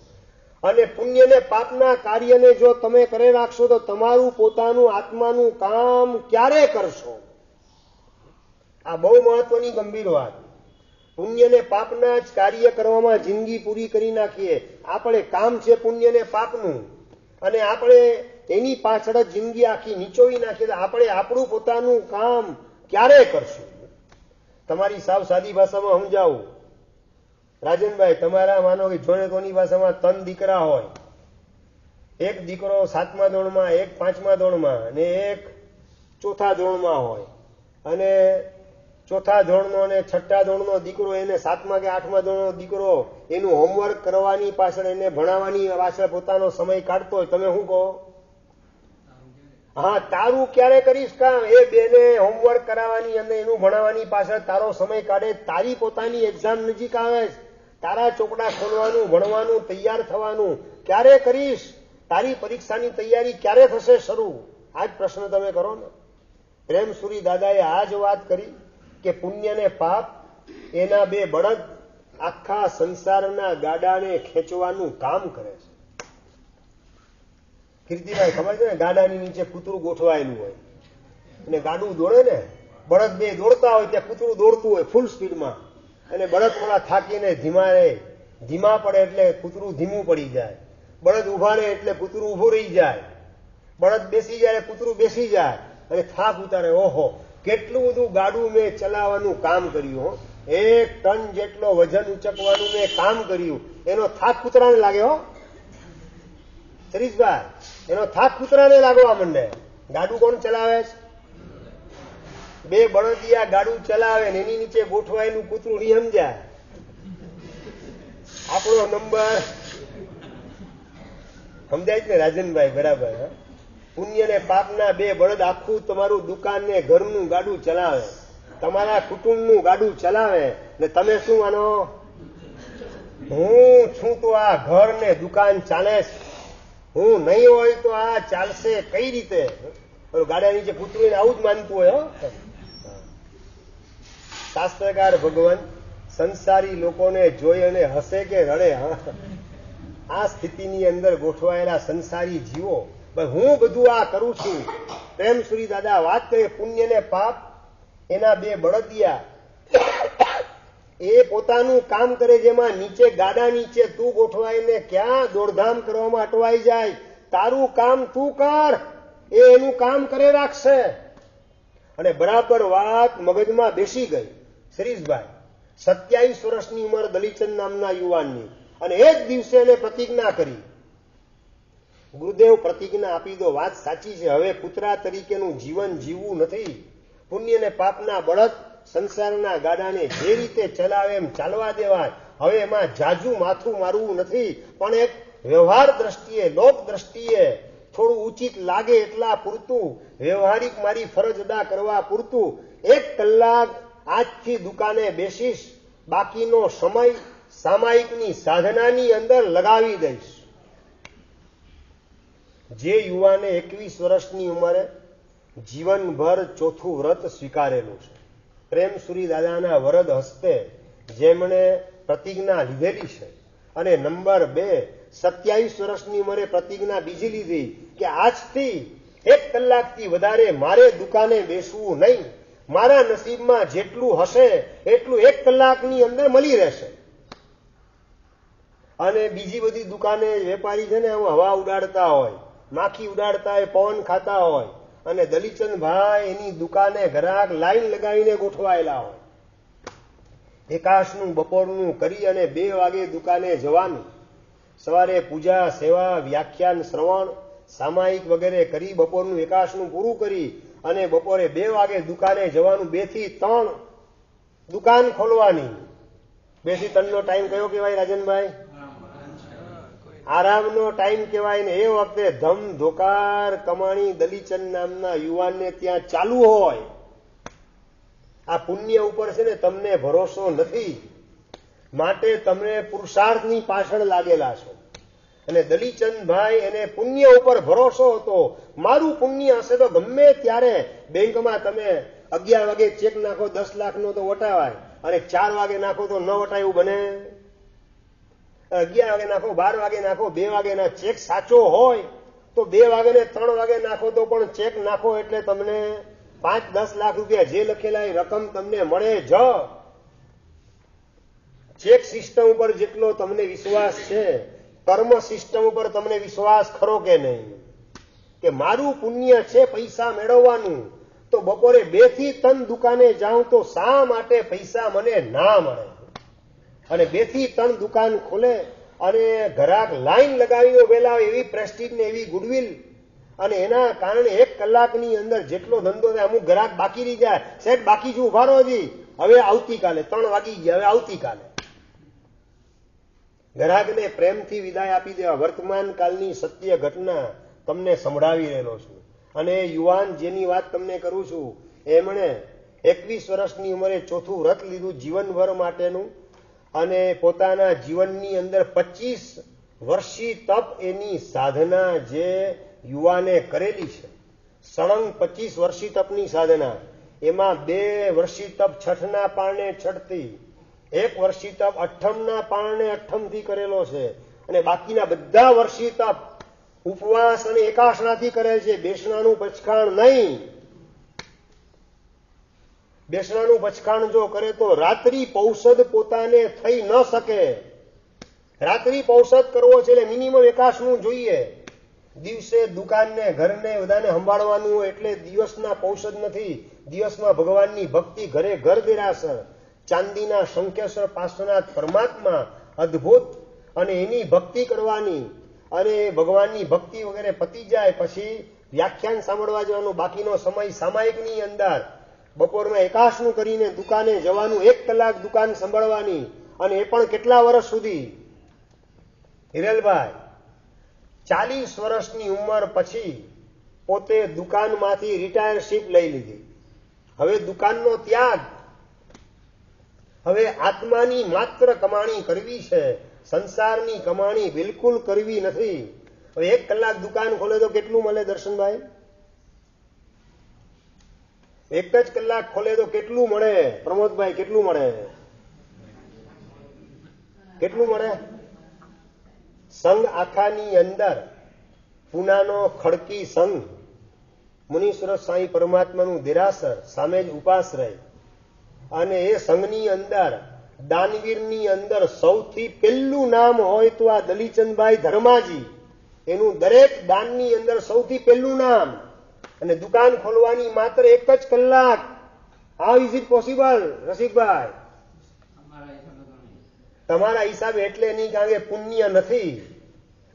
Speaker 2: અને પુણ્ય ને પાપના કાર્યને જો તમે કરી રાખશો તો તમારું પોતાનું આત્માનું કામ ક્યારે કરશો? આ બહુ મહત્વની ગંભીર વાત. પુણ્ય ને પાપના જ કાર્ય કરવામાં જિંદગી પૂરી કરી નાખીએ. આપણે કામ છે પુણ્ય ને પાપનું, અને આપણે એની પાછળ જ જિંદગી આખી નીચોવી નાખીએ તો આપણે આપણું પોતાનું કામ ક્યારે કરશું? તમારી સાવ સાદી ભાષામાં સમજાવું, રાજનભાઈ, તમારા માનો કે જોડે કોની ભાષામાં 3 દીકરા હોય, એક દીકરો 7મા ધોરણમાં, એક 5મા ધોરણમાં અને એક 4થા ધોરણમાં હોય, અને 4થા ધોરણનો અને 6થા ધોરણનો દીકરો, એને 7મા કે 8મા ધોરણનો દીકરો એનું હોમવર્ક કરવાની પાછળ, એને ભણાવવાની પાછળ પોતાનો સમય કાઢતો હોય. તમે શું કહો? હા, તારું ક્યારે કરીશ કામ? એ બેને હોમવર્ક કરાવવાની અને એનું ભણાવવાની પાછળ તારો સમય કાઢે. તારી પોતાની એક્ઝામ નજીક આવે છે, તારા ચોપડા ખોલવાનું, ભણવાનું, તૈયાર થવાનું ક્યારે કરીશ? તારી પરીક્ષાની તૈયારી ક્યારે થશે શરૂ? આ જ પ્રશ્ન તમે કરો ને. પ્રેમસુરી દાદાએ આ જ વાત કરી કે પુણ્ય ને પાપ એના 2 બળદ આખા સંસારના ગાડાને ખેંચવાનું કામ કરે છે. કીર્તિભાઈ, ખબર છે ને, ગાડાની નીચે કૂતરું ગોઠવાયેલું હોય અને ગાડું દોડે ને, બળદ 2 દોડતા હોય ત્યાં કૂતરું દોડતું હોય ફૂલ સ્પીડમાં, અને બળદ થોડા થાકીને ધીમા પડે એટલે કૂતરું ધીમું પડી જાય. બળદ ઉભા રહે એટલે કૂતરું ઉભું રહી જાય. બળદ બેસી જાય કૂતરું બેસી જાય અને થાક ઉતારે. ઓહો, કેટલું બધું ગાડું મેં ચલાવવાનું કામ કર્યું. 1 ટન જેટલો વજન ઉચકવાનું મેં કામ કર્યું. એનો થાક કૂતરાને લાગે. હો શરીશભાઈ, એનો થાક કૂતરાને લાગવા માંડે. ગાડું કોણ ચલાવે છે? 2 બળદિયા ગાડું ચલાવે ને એની નીચે ગોઠવાયેલું કૂતરું નહીં સમજાય. આપણો નંબર સમજાય છે ને રાજનભાઈ? બરાબર. પુણ્ય ને પાપના બે બળદ આખું તમારું દુકાન ને ઘરનું ગાડું ચલાવે, તમારા કુટુંબનું ગાડું ચલાવે ને તમે શું માનો? હું છું તો આ ઘર ને દુકાન ચાલે છે, હું નહીં હોય તો આ ચાલશે કઈ રીતે? ગાડા નીચે કૂતરું આવું જ માનતું હોય. શાસ્ત્રકાર ભગવાન સંસારી લોકોને જોઈ અને હસે કે રડે? આ સ્થિતિની અંદર ગોઠવાયેલા સંસારી જીવો, હું બધું આ કરું છું. પ્રેમસુરી દાદા વાત કરે, પુણ્ય ને પાપ એના બે બળદિયા, એ પોતાનું કામ કરે, જેમાં નીચે ગાડા નીચે તું ગોઠવાઈને ક્યાં દોડધામ કરવામાં અટવાઈ જાય? તારું કામ તું કર, એ એનું કામ કરે રાખશે. અને બરાબર વાત મગજમાં બેસી ગઈ. શરીષભાઈ 27 વર્ષની ઉંમર દલીચંદ નામના યુવાનની, અને એ જ દિવસે એને પ્રતિજ્ઞા કરી, ગુરુદેવ પ્રતિજ્ઞા આપી દો, વાત સાચી છે, હવે કૂતરા તરીકેનું જીવન જીવવું નથી. પુણ્ય ને પાપના બળદ સંસારના ગાડાને જે રીતે ચલાવે એમ ચાલવા દેવાય. હવે એમાં જાજુ માથું મારવું નથી, પણ એક વ્યવહાર દ્રષ્ટિએ, લોક દ્રષ્ટિએ થોડું ઉચિત લાગે એટલા પૂરતું, વ્યવહારિક મારી ફરજ અદા કરવા પૂરતું 1 કલાક આજથી દુકાને બેસીશ, બાકીનો સમય સામાયિકની સાધનાની અંદર લગાવી દઈશ. જે યુવાને 21 વર્ષની ઉંમરે જીવનભર ચોથું વ્રત સ્વીકારેલું છે, પ્રેમસુરી દાદાના વરદ હસ્તે જેમણે પ્રતિજ્ઞા લીધેલી છે, અને નંબર 2 27 વર્ષની ઉંમરે પ્રતિજ્ઞા બીજી લીધી કે આજથી 1 કલાકથી વધારે મારે દુકાને બેસવું નહીં, મારા નસીબમાં જેટલું હશે એટલું 1 કલાકની અંદર મળી રહેશે. અને બીજી બધી દુકાને વેપારી છે ને હવા ઉડાડતા હોય, માખી ઉડાડતા હોય, પવન ખાતા હોય, અને દલીચંદભાઈ એની દુકાને ગ્રાહક લાઈન લગાવીને ગોઠવાયેલા હોય. એકાશનું બપોરનું કરી અને 2 વાગે દુકાને જવાનું. સવારે પૂજા, સેવા, વ્યાખ્યાન, શ્રવણ, સામાયિક વગેરે કરી બપોરનું એકાશનું પૂરું કરી અને બપોરે 2 વાગે દુકાને જવાનું. 2 થી 3 દુકાન ખોલવાની. 2 થી 3 નો ટાઈમ કયો કહેવાય રાજનભાઈ? આરામનો ટાઈમ કહેવાય. ને એ વખતે ધમ ધોકાર કમાણી દલીચંદ નામના યુવાનને ત્યાં ચાલુ હોય. આ પુણ્ય ઉપર છે ને તમને ભરોસો નથી, માટે તમે પુરુષાર્થની પાછળ લાગેલા છો. અને દલીચંદભાઈ એને પુણ્ય ઉપર ભરોસો હતો, મારું પુણ્ય હશે તો ગમે ત્યારે બેંકમાં તમે 11 વાગે ચેક નાખો 10 લાખનો તો વટાવાય, અને 4 વાગે નાખો તો ન વટાય એવું બને? 11 વાગે નાખો, 12 વાગે નાખો, 2 વાગે ના ચેક સાચો હોય તો 2 વાગે ને 3 વાગે નાખો તો પણ ચેક નાખો એટલે તમને 5-10 લાખ રૂપિયા જે લખેલા એ રકમ તમને મળે જ. ચેક સિસ્ટમ ઉપર જેટલો તમને વિશ્વાસ છે, કર્મ સિસ્ટમ ઉપર તમને વિશ્વાસ ખરો કે નહીં? કે મારું પુણ્ય છે પૈસા મેળવવાનું, તો બપોરે 2 થી 3 દુકાને જાઉં તો શા માટે પૈસા મને ના મળે? અને 2 થી 3 દુકાન ખોલે અને ગ્રાહક લાઈન લગાવીને વેલા, એવી પ્રેસ્ટીજ ને એવી ગુડવિલ, અને એના કારણે 1 કલાકની અંદર જેટલો ધંધો થાય, અમુક ગ્રાહક બાકી રહી જાય, સાહેબ બાકી છું, ઉભા રહો જી, હવે આવતીકાલે 3 વાગી ગયા, હવે આવતીકાલે. ગ્રાહકને પ્રેમથી વિદાય આપી દેવા. વર્તમાન કાળની સત્ય ઘટના તમને સંભળાવી રહેલો છું. અને યુવાન જેની વાત તમને કરું છું, એમણે 21 વર્ષની ઉંમરે ચોથું વ્રત લીધું જીવનભર માટેનું, અને પોતાના જીવનની અંદર 25 વર્ષી તપ એની સાધના જે યુવાને કરેલી છે, સળંગ 25 વર્ષી તપની સાધના. એમાં 2 વર્ષી તપ છઠના પારણે છઠથી, 1 વર્ષી તપ અઠ્ઠમના પારણે અઠ્ઠમથી કરેલો છે, અને બાકીના બધા વર્ષી તપ ઉપવાસ અને એકાસનાથી કરેલ છે. બેસણાનું પચખાણ નહીં. બેસણાનું પચખાણ જો કરે તો રાત્રિ પૌષદ પોતાને થઈ ન શકે. રાત્રિ પૌષદ કરવો છે એટલે મિનિમમ એકાસનું જોઈએ. દિવસે દુકાનને ઘરને બધાને સંભાળવાનું હોય એટલે દિવસના પૌષદ નથી. દિવસમાં ભગવાનની ભક્તિ, ઘરે ઘર દેરાસર, ચાંદીના શંખેશ્વર પાર્શ્વનાથ પરમાત્મા અદ્ભુત, અને એની ભક્તિ કરવાની. અને ભગવાનની ભક્તિ વગેરે પતી જાય પછી વ્યાખ્યાન સાંભળવા જવાનું. બાકીનો સમય સામાયિકની અંદર બપોરમાં એકાસનું કરીને દુકાને જવાનું, 1 કલાક દુકાન સંભાળવાની. અને એ પણ કેટલા વર્ષ સુધી? હિરેલભાઈ 40 વર્ષની ઉંમર પછી પોતે દુકાનમાંથી રિટાયરશીપ લઈ લીધી. હવે દુકાનનો ત્યાગ, હવે આત્માની માત્ર કમાણી કરવી છે, સંસારની કમાણી બિલકુલ કરવી નથી. હવે 1 કલાક દુકાન ખોલે તો કેટલું મળે દર્શનભાઈ? 1 જ કલાક ખોલે તો કેટલું મળે પ્રમોદભાઈ? કેટલું મળે? કેટલું મળે? સંઘ આખાની અંદર પૂનાનો ખડકી સંઘ, મુનીશ્વર સાંઈ પરમાત્માનું દેરાસર, સામે જ ઉપાશ્રય, અને એ સંઘની અંદર દાનવીરની અંદર સૌથી પહેલું નામ હોય તો આ દલીચંદભાઈ ધર્માજી. એનું દરેક દાનની અંદર સૌથી પહેલું નામ. અને દુકાન ખોલવાની માત્ર 1 જ કલાક. How is it possible Rasikbhai? તમારા હિસાબે એટલે નહીં, કારણ કે પુણ્ય નથી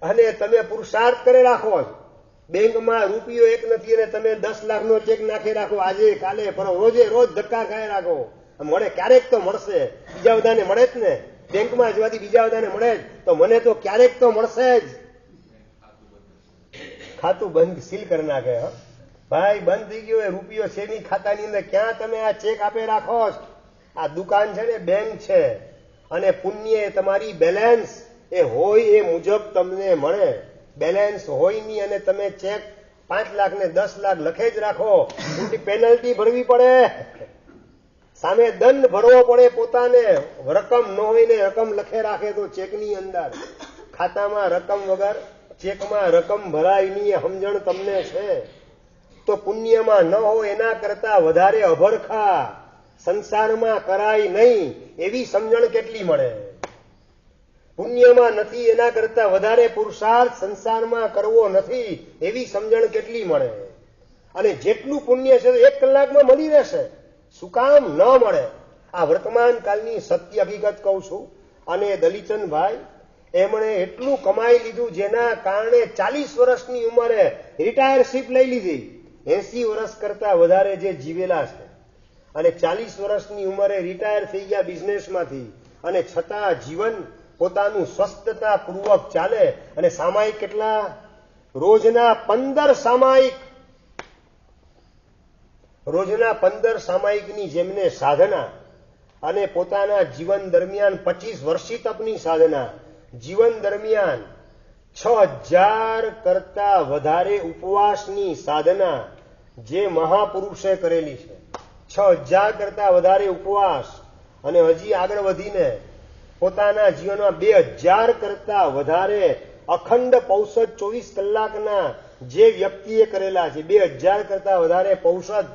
Speaker 2: અને તમે પુરુષાર્થ કરે રાખો છો. બેંકમાં રૂપિયો 1 નથી અને તમે 10 લાખનો ચેક નાખી રાખો, આજે કાલે પણ રોજે રોજ ધક્કા ખાઈ રાખો. મળે ક્યારેક તો મળશે, બીજા બધાને મળે જ ને. બેંકમાં જવાથી બીજા બધાને મળે જ, તો મને તો ક્યારેક તો મળશે જ. ખાતું બંધ સીલ કરી નાખે. ભાઈ બંધ થઈ ગયો, રૂપિયો છે નહીં ખાતાની અંદર, ક્યાં તમે આ ચેક આપે રાખો? આ દુકાન છે ને બેંક છે, અને પુણ્ય તમારી બેલેન્સ એ હોય એ મુજબ તમને મળે. બેલેન્સ હોય નહીં અને તમે ચેક 5 લાખ ને 10 લાખ લખે જ રાખો, પેનલ્ટી ભરવી પડે, સામે દંડ ભરવો પડે પોતાને. રકમ ન હોય ને રકમ લખે રાખે તો ચેકની અંદર, ખાતામાં રકમ વગર ચેકમાં રકમ ભરાય નહીં, સમજણ તમને છે? તો પુણ્યમાં ન હોય એના કરતા વધારે અભરખા સંસારમાં કરાય નહીં એવી સમજણ કેટલી મળે? પુણ્યમાં નથી એના કરતા વધારે પુરુષાર્થ સંસારમાં કરવો નથી એવી સમજણ કેટલી મળે? અને જેટલું પુણ્ય છે 1 કલાકમાં મળી રહેશે. શું કામ ન મળે? આ વર્તમાન કાળની સત્ય હકીકત કહું છું. અને દલીચંદભાઈ એમણે એટલું કમાઈ લીધું જેના કારણે 40 વર્ષની ઉંમરે રિટાયરશીપ લઈ લીધી. 80 વર્ષ કરતા વધારે જે જીવેલા છે અને 40 વર્ષની ઉંમરે રિટાયર થઈ ગયા બિઝનેસમાંથી, અને છતાં જીવન પોતાનું સ્વસ્થતા પૂર્વક ચાલે. અને સામાયિક કેટલા? રોજના 15 સામાયિક, રોજના 15 સામાયિકની જેમને સાધના, અને પોતાના જીવન દરમિયાન 25 વર્ષી તપની સાધના, જીવન દરમિયાન 6000 કરતા વધારે ઉપવાસની સાધના જે મહાપુરુષે કરેલી છે. 6000 કરતા વધારે ઉપવાસ, અને હજી આગળ વધીને પોતાના જીવનમાં 2000 કરતા વધારે અખંડ પૌષધ 24 કલાકના જે વ્યક્તિએ કરેલા છે. 2000 કરતા વધારે પૌષધ,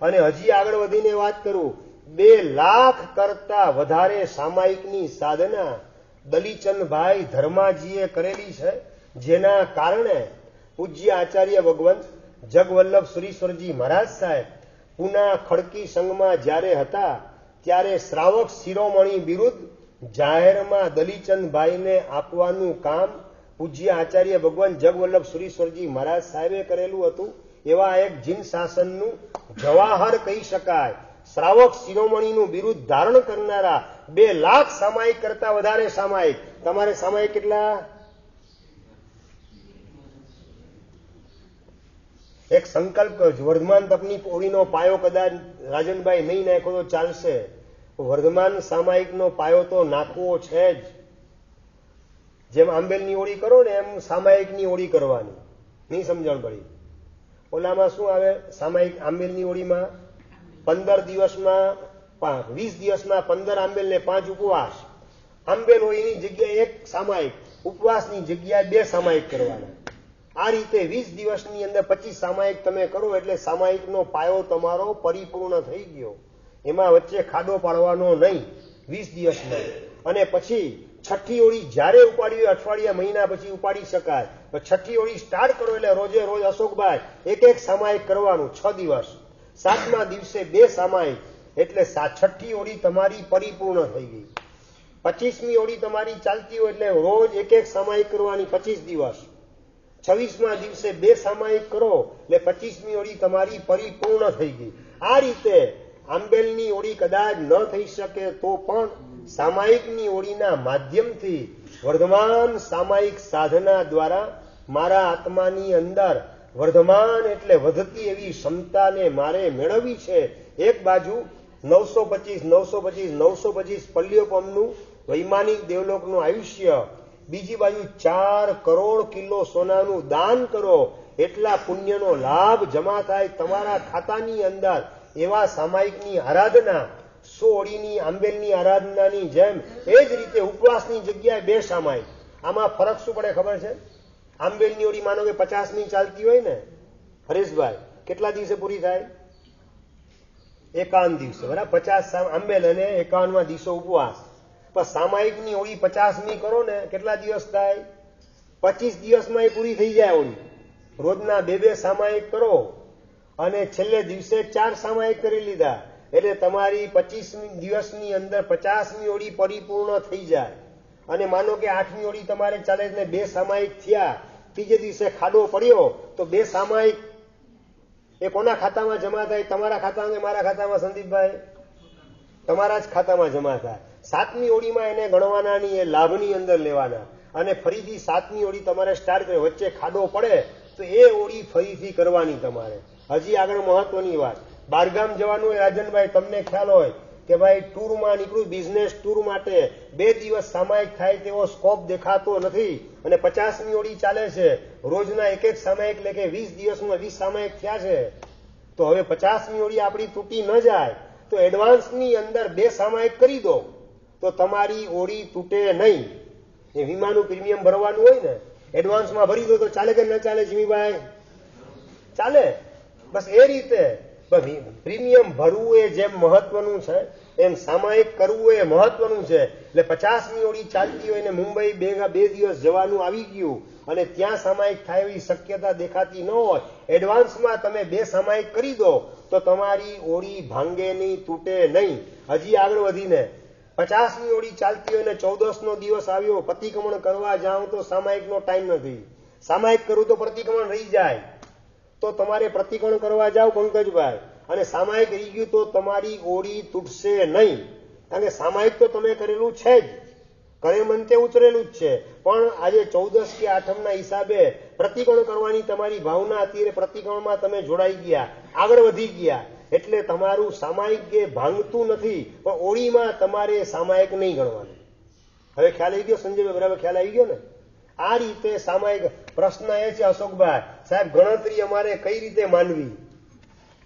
Speaker 2: અને હજી આગળ વધીને વાત કરું 2 લાખ કરતા વધારે સામાયિકની સાધના દલીચંદભાઈ ધર્માજીએ કરેલી છે. જેના કારણે પૂજ્ય આચાર્ય ભગવંત જગવલ્લભ સુરીશ્વરજી મહારાજ સાહેબ પૂના ખડકી સંઘમાં જ્યારે હતા ત્યારે શ્રાવક શિરોમણી બિરુદ જાહેરમાં દલીચંદભાઈને આપવાનું કામ પૂજ્ય આચાર્ય ભગવાન જગવલ્લભ સુરીશ્વરજી મહારાજ સાહેબે કરેલું હતું. એવા એક જીન શાસનનું જવાહર કહી શકાય. શ્રાવક શિરોમણીનું બિરુદ ધારણ કરનારા 2 લાખ સામાયિક કરતા વધારે સામાયિક. તમારે સામાયિક કેટલા? એક સંકલ્પ કરજો. વર્ધમાન તપની પોળીનો પાયો કદાચ રાજનભાઈ નહીં નાખો તો ચાલશે. વર્ધમાન સામાયિકનો પાયો તો નાખવો છે જ. જેમ આંબેલની ઓળી કરો ને એમ સામાયિકની ઓળી કરવાની. નહીં સમજણ પડી? ઓલામાં શું આવે? સામાયિક આંબેલની ઓળીમાં 15 દિવસમાં 20 દિવસમાં 15 આંબેલ ને 5 ઉપવાસ. આંબેલ હોય એની જગ્યાએ 1 સામાયિક, ઉપવાસની જગ્યાએ 2 સામાયિક કરવાના. આ રીતે 20 દિવસની અંદર 25 સામાયિક તમે કરો એટલે સામાયિકનો પાયો તમારો પરિપૂર્ણ થઈ ગયો. એમાં વચ્ચે ખાડો પાડવાનો નહીં 20 દિવસમાં. અને પછી છઠ્ઠી ઓળી જ્યારે ઉપાડી હોય, અઠવાડિયા મહિના પછી ઉપાડી શકાય. તો છઠ્ઠી ઓળી સ્ટાર્ટ કરો એટલે રોજે રોજ અશોકભાઈ 1 સામાયિક કરવાનું 6 દિવસ. 7મા દિવસે 2 સામાયિક, એટલે 6ઠ્ઠી ઓળી તમારી પરિપૂર્ણ થઈ ગઈ. 25મી ઓળી તમારી ચાલતી હોય એટલે રોજ 1 સામાયિક કરવાની 25 દિવસ. 26મા દિવસે 2 સામાયિક કરો એટલે 25મી ઓળી તમારી પરિપૂર્ણ થઈ ગઈ. આ રીતે આંબેલની ઓળી કદાચ ન થઈ શકે તો પણ સામાયિકની ઓળીના માધ્યમથી વર્ધમાન સામાયિક સાધના દ્વારા મારા આત્માની અંદર વર્ધમાન એટલે વધતી એવી ક્ષમતાને મારે મેળવવી છે. એક બાજુ 925 પલ્યોપમનું વૈમાનિક દેવલોકનું આયુષ્ય, બીજી બાજુ 4 કરોડ કિલો સોનાનું દાન કરો, એટલા પુણ્યનો લાભ જમા થાય તમારા ખાતાની અંદર. એવા સામાયિકની આરાધના 100 ઓળીની આંબેલની આરાધનાની જેમ એ જ રીતે ઉપવાસની જગ્યાએ 2 સામાયિક. આમાં ફરક શું પડે ખબર છે? આંબેલની ઓળી માનો કે 50ની ચાલતી હોય ને હરેશભાઈ, કેટલા દિવસે પૂરી થાય? 51 દિવસે, બરાબર. 50 આંબેલ અને 51 દિવસો ઉપવાસ. પણ સામાયિકની ઓળી 50મી કરો ને કેટલા દિવસ થાય? 25 દિવસમાં એ પૂરી થઈ જાય ઓળી. રોજના 2 સામાયિક કરો અને છેલ્લે દિવસે 4 સામાયિક કરી લીધા એટલે તમારી 25 દિવસની અંદર 50મી ઓળી પરિપૂર્ણ થઈ જાય. અને માનો કે 8મી ઓળી તમારે ચાલે ને 2 સામાયિક થયા, ત્રીજે દિવસે ખાડો પડ્યો તો 2 સામાયિક એ કોના ખાતામાં જમા થાય? તમારા ખાતામાં કે મારા ખાતામાં? સંદીપભાઈ, તમારા જ ખાતામાં જમા થાય. 7મી ઓળીમાં એને ગણવાના નહીં, એ લાભની અંદર લેવાના. અને ફરીથી 7મી ઓળી તમારે સ્ટાર્ટ કરી, વચ્ચે ખાડો પડે તો એ ઓળી ફરીથી કરવાની તમારે. હજી આગળ મહત્વની વાત, બહારગામ જવાનું હોય રાજનભાઈ, તમને ખ્યાલ હોય કે ભાઈ ટૂરમાં નીકળું, બિઝનેસ ટૂર માટે 2 દિવસ સામાયિક થાય તેવો સ્કોપ દેખાતો નથી અને 50મી ઓળી ચાલે છે, રોજના 1 સામાયિક એટલે કે 20 દિવસમાં 20 સામાયિક થયા છે. તો હવે 50મી ઓળી આપણી તૂટી ન જાય તો એડવાન્સની અંદર 2 સામાયિક કરી દો તો તમારી ઓળી તૂટે નહીં. એ વીમાનું પ્રીમિયમ ભરવાનું હોય ને, એડવાન્સમાં ભરી દો તો ચાલે કે ન ચાલે જીમીભાઈ? ચાલે. બસ એ રીતે પ્રીમિયમ ભરવું એ જેમ મહત્વનું છે એમ સામાયિક કરવું એ મહત્વનું છે. એટલે 50મી ઓળી ચાલતી હોય ને મુંબઈ 2 દિવસ જવાનું આવી ગયું અને ત્યાં સામાયિક થાય એવી શક્યતા દેખાતી ન હોય, એડવાન્સમાં તમે 2 સામાયિક કરી દો તો તમારી ઓળી ભાંગે નહીં, તૂટે નહીં. હજી આગળ વધીને 50મી ઓળી ચાલતી હોય ને 14નો દિવસ આવ્યો, પ્રતિક્રમણ કરવા જાઓ તો સામાયિકનો ટાઈમ નથી. સામાયિક કરું તો પ્રતિક્રમણ રહી જાય તો તમારે પ્રતિક્રમણ કરવા જાઓ પંકજભાઈ, અને સામાયિક રહી ગયું તો તમારી ઓળી તૂટશે નહીં. કારણ કે સામાયિક તો તમે કરેલું છે જ, કરે મંતે ઉતરેલું જ છે. પણ આજે 14 કે 8મના હિસાબે પ્રતિક્રમણ કરવાની તમારી ભાવના હતી એટલે પ્રતિક્રમણમાં તમે જોડાઈ ગયા, આગળ વધી ગયા, એટલે તમારું સામાયિક જે ભાંગતું નથી પણ ઓળીમાં તમારે સામાયિક નહીં ગણવાનું. હવે ખ્યાલ આવી ગયો સંજયભાઈ? બરાબર ખ્યાલ આવી ગયો ને? આ રીતે સામાયિક. પ્રશ્ન એ છે અશોકભાઈ સાહેબ, ગણતરી અમારે કઈ રીતે માનવી?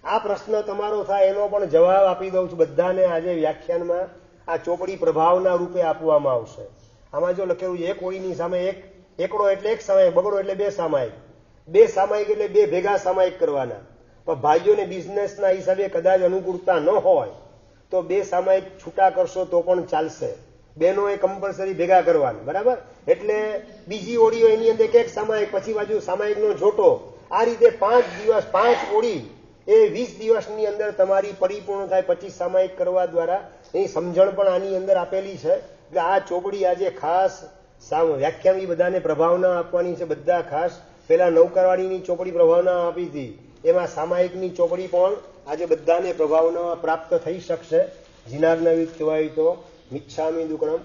Speaker 2: આ પ્રશ્ન તમારો થાય એનો પણ જવાબ આપી દઉં છું બધાને. આજે વ્યાખ્યાનમાં આ ચોપડી પ્રભાવના રૂપે આપવામાં આવશે. આમાં જો લખેલું છે 1 ઓળીની સામે એકડો એટલે 1 સામાયિક, બગડો એટલે 2 સામાયિક, 2 સામાયિક એટલે 2 ભેગા સામાયિક કરવાના. પણ ભાઈઓને બિઝનેસના હિસાબે કદાચ અનુકૂળતા ન હોય તો 2 સામાયિક છૂટા કરશો તો પણ ચાલશે. બેનો એ કમ્પલસરી ભેગા કરવાના, બરાબર? એટલે બીજી ઓળીઓ એની અંદર 1 સામાયિક, પછી બાજુ સામાયિકનો જોટો. આ રીતે 5 દિવસ 5 ઓળી એ 20 દિવસની અંદર તમારી પરિપૂર્ણ થાય 25 સામાયિક કરવા દ્વારા. એની સમજણ પણ આની અંદર આપેલી છે. એટલે આ ચોપડી આજે ખાસ વ્યાખ્યાન બધાને પ્રભાવના આપવાની છે. બધા ખાસ પેલા નૌકાવાળીની ચોપડી પ્રભાવના આપી હતી, એમાં સામાયિકની ચોપડી પણ આજે બધાને પ્રભાવના પ્રાપ્ત થઈ શકશે. જીનાજ્ઞાવિદ કહેવાય તો મિચ્છામિ દુક્કડમ